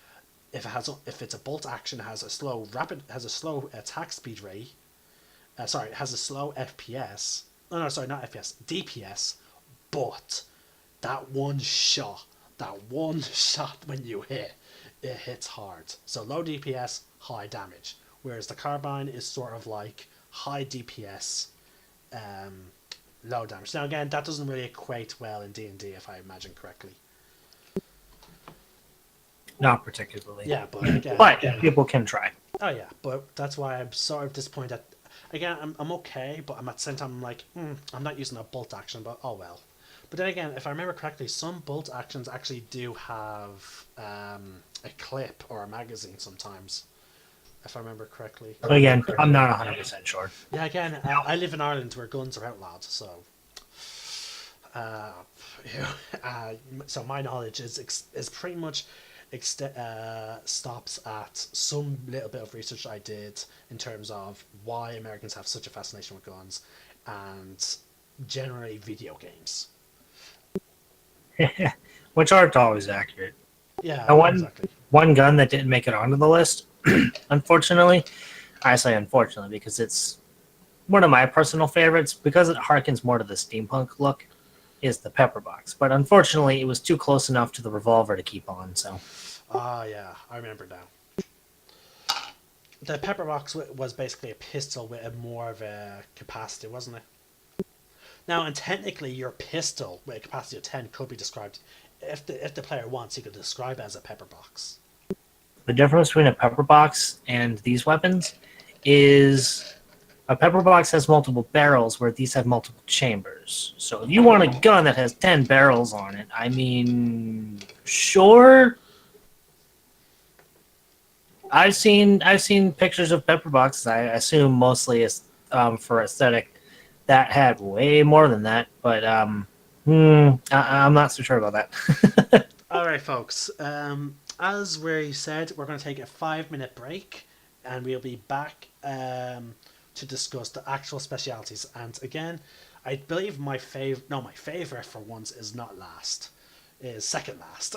if it's a bolt action, it has a slow attack speed rate. It has a slow FPS. Oh no, sorry, not FPS, DPS, but that one shot when you hit, it hits hard. So low DPS, high damage. Whereas the carbine is sort of like high DPS, low damage. Now again, that doesn't really equate well in D&D, if I imagine correctly. Not particularly. Yeah, but again, but people can try. Oh yeah, but that's why I'm sort of disappointed. Again, I'm okay, but I'm at the same time I'm like, I'm not using a bolt action, but oh well. But then again, if I remember correctly, some bolt actions actually do have a clip or a magazine sometimes. if I remember correctly. Again, I'm not 100% sure. Yeah, again, I live in Ireland where guns are outlawed, so uh, so my knowledge is pretty much stops at some little bit of research I did in terms of why Americans have such a fascination with guns, and generally video games. Which aren't always accurate. Yeah, And exactly. one gun that didn't make it onto the list, unfortunately, I say unfortunately because it's one of my personal favorites because it harkens more to the steampunk look, is the pepper box. But unfortunately, it was too close enough to the revolver to keep on. So Ah, yeah, I remember now. The pepper box was basically a pistol with a more of a capacity, wasn't it? Now, and technically, your pistol with a capacity of 10 could be described, if the player wants, he could describe it as a pepper box. the difference between a pepper box and these weapons is a pepper box has multiple barrels where these have multiple chambers. So if you want a gun that has 10 barrels on it, I mean, sure. I've seen pictures of pepper boxes. I assume mostly is for aesthetic that had way more than that, but I'm not so sure about that. All right, folks. As we said, we're going to take a 5-minute break, and we'll be back to discuss the actual specialities. And again, I believe my favorite for once is not last, is second last.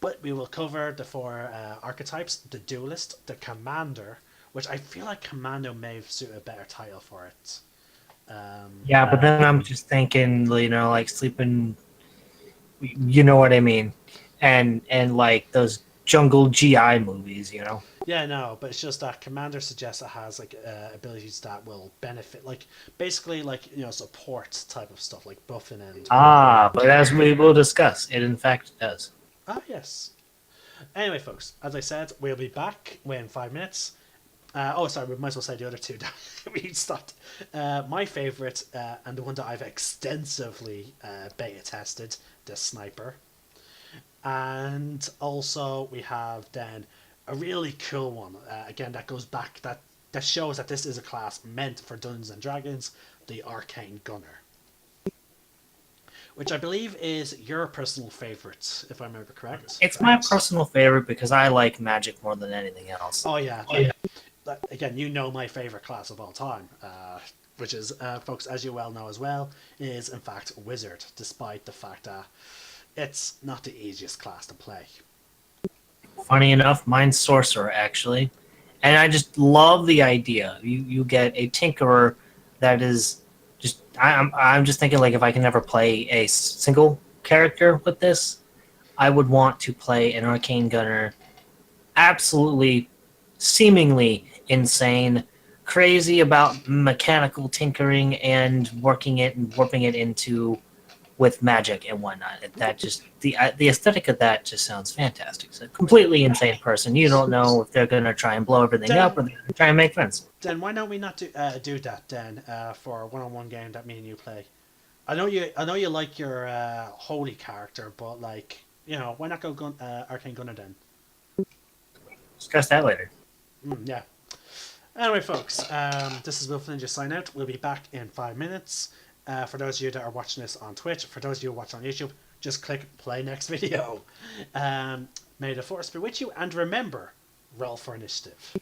But we will cover the 4 archetypes: the duelist, the commander, which I feel like commando may suit a better title for it. Yeah, but then I'm just thinking, like sleeping. You know what I mean? And like those jungle GI movies. Yeah, no, but it's just that commander suggests it has like abilities that will benefit, like basically like support type of stuff, like buffing and. But as we will discuss, it in fact does. Ah, yes. Anyway, folks, as I said, we'll be back in 5 minutes. Oh, sorry, we might as well say the other two. We stopped. My favourite, and the one that I've extensively beta tested, the sniper. And also, we have then a really cool one. Again, that goes back, that shows that this is a class meant for Dungeons and Dragons, the Arcane Gunner. Which I believe is your personal favourite, if I remember correct. It's my personal favorite because I like magic more than anything else. Oh yeah. Again, my favourite class of all time, which is, folks, as you well know as well, is in fact Wizard, despite the fact that it's not the easiest class to play. Funny enough, mine's sorcerer actually, and I just love the idea. You get a tinkerer that is just. I'm just thinking like if I can never play a single character with this, I would want to play an arcane gunner, absolutely, seemingly insane, crazy about mechanical tinkering and working it and warping it into with magic and whatnot. That just the aesthetic of that just sounds fantastic. It's a completely insane person. You don't know if they're gonna try and blow everything up or they're gonna try and make friends. Then why don't we not do that then for a one-on-one game that me and you play? I know you like your holy character, but like why not go arcane gunner then? Discuss that later. Yeah. Anyway, folks, this is Wolf Ninja sign out. We'll be back in 5 minutes. For those of you that are watching this on Twitch, for those of you watching on YouTube, just click play next video. May the force be with you, and remember, roll for initiative.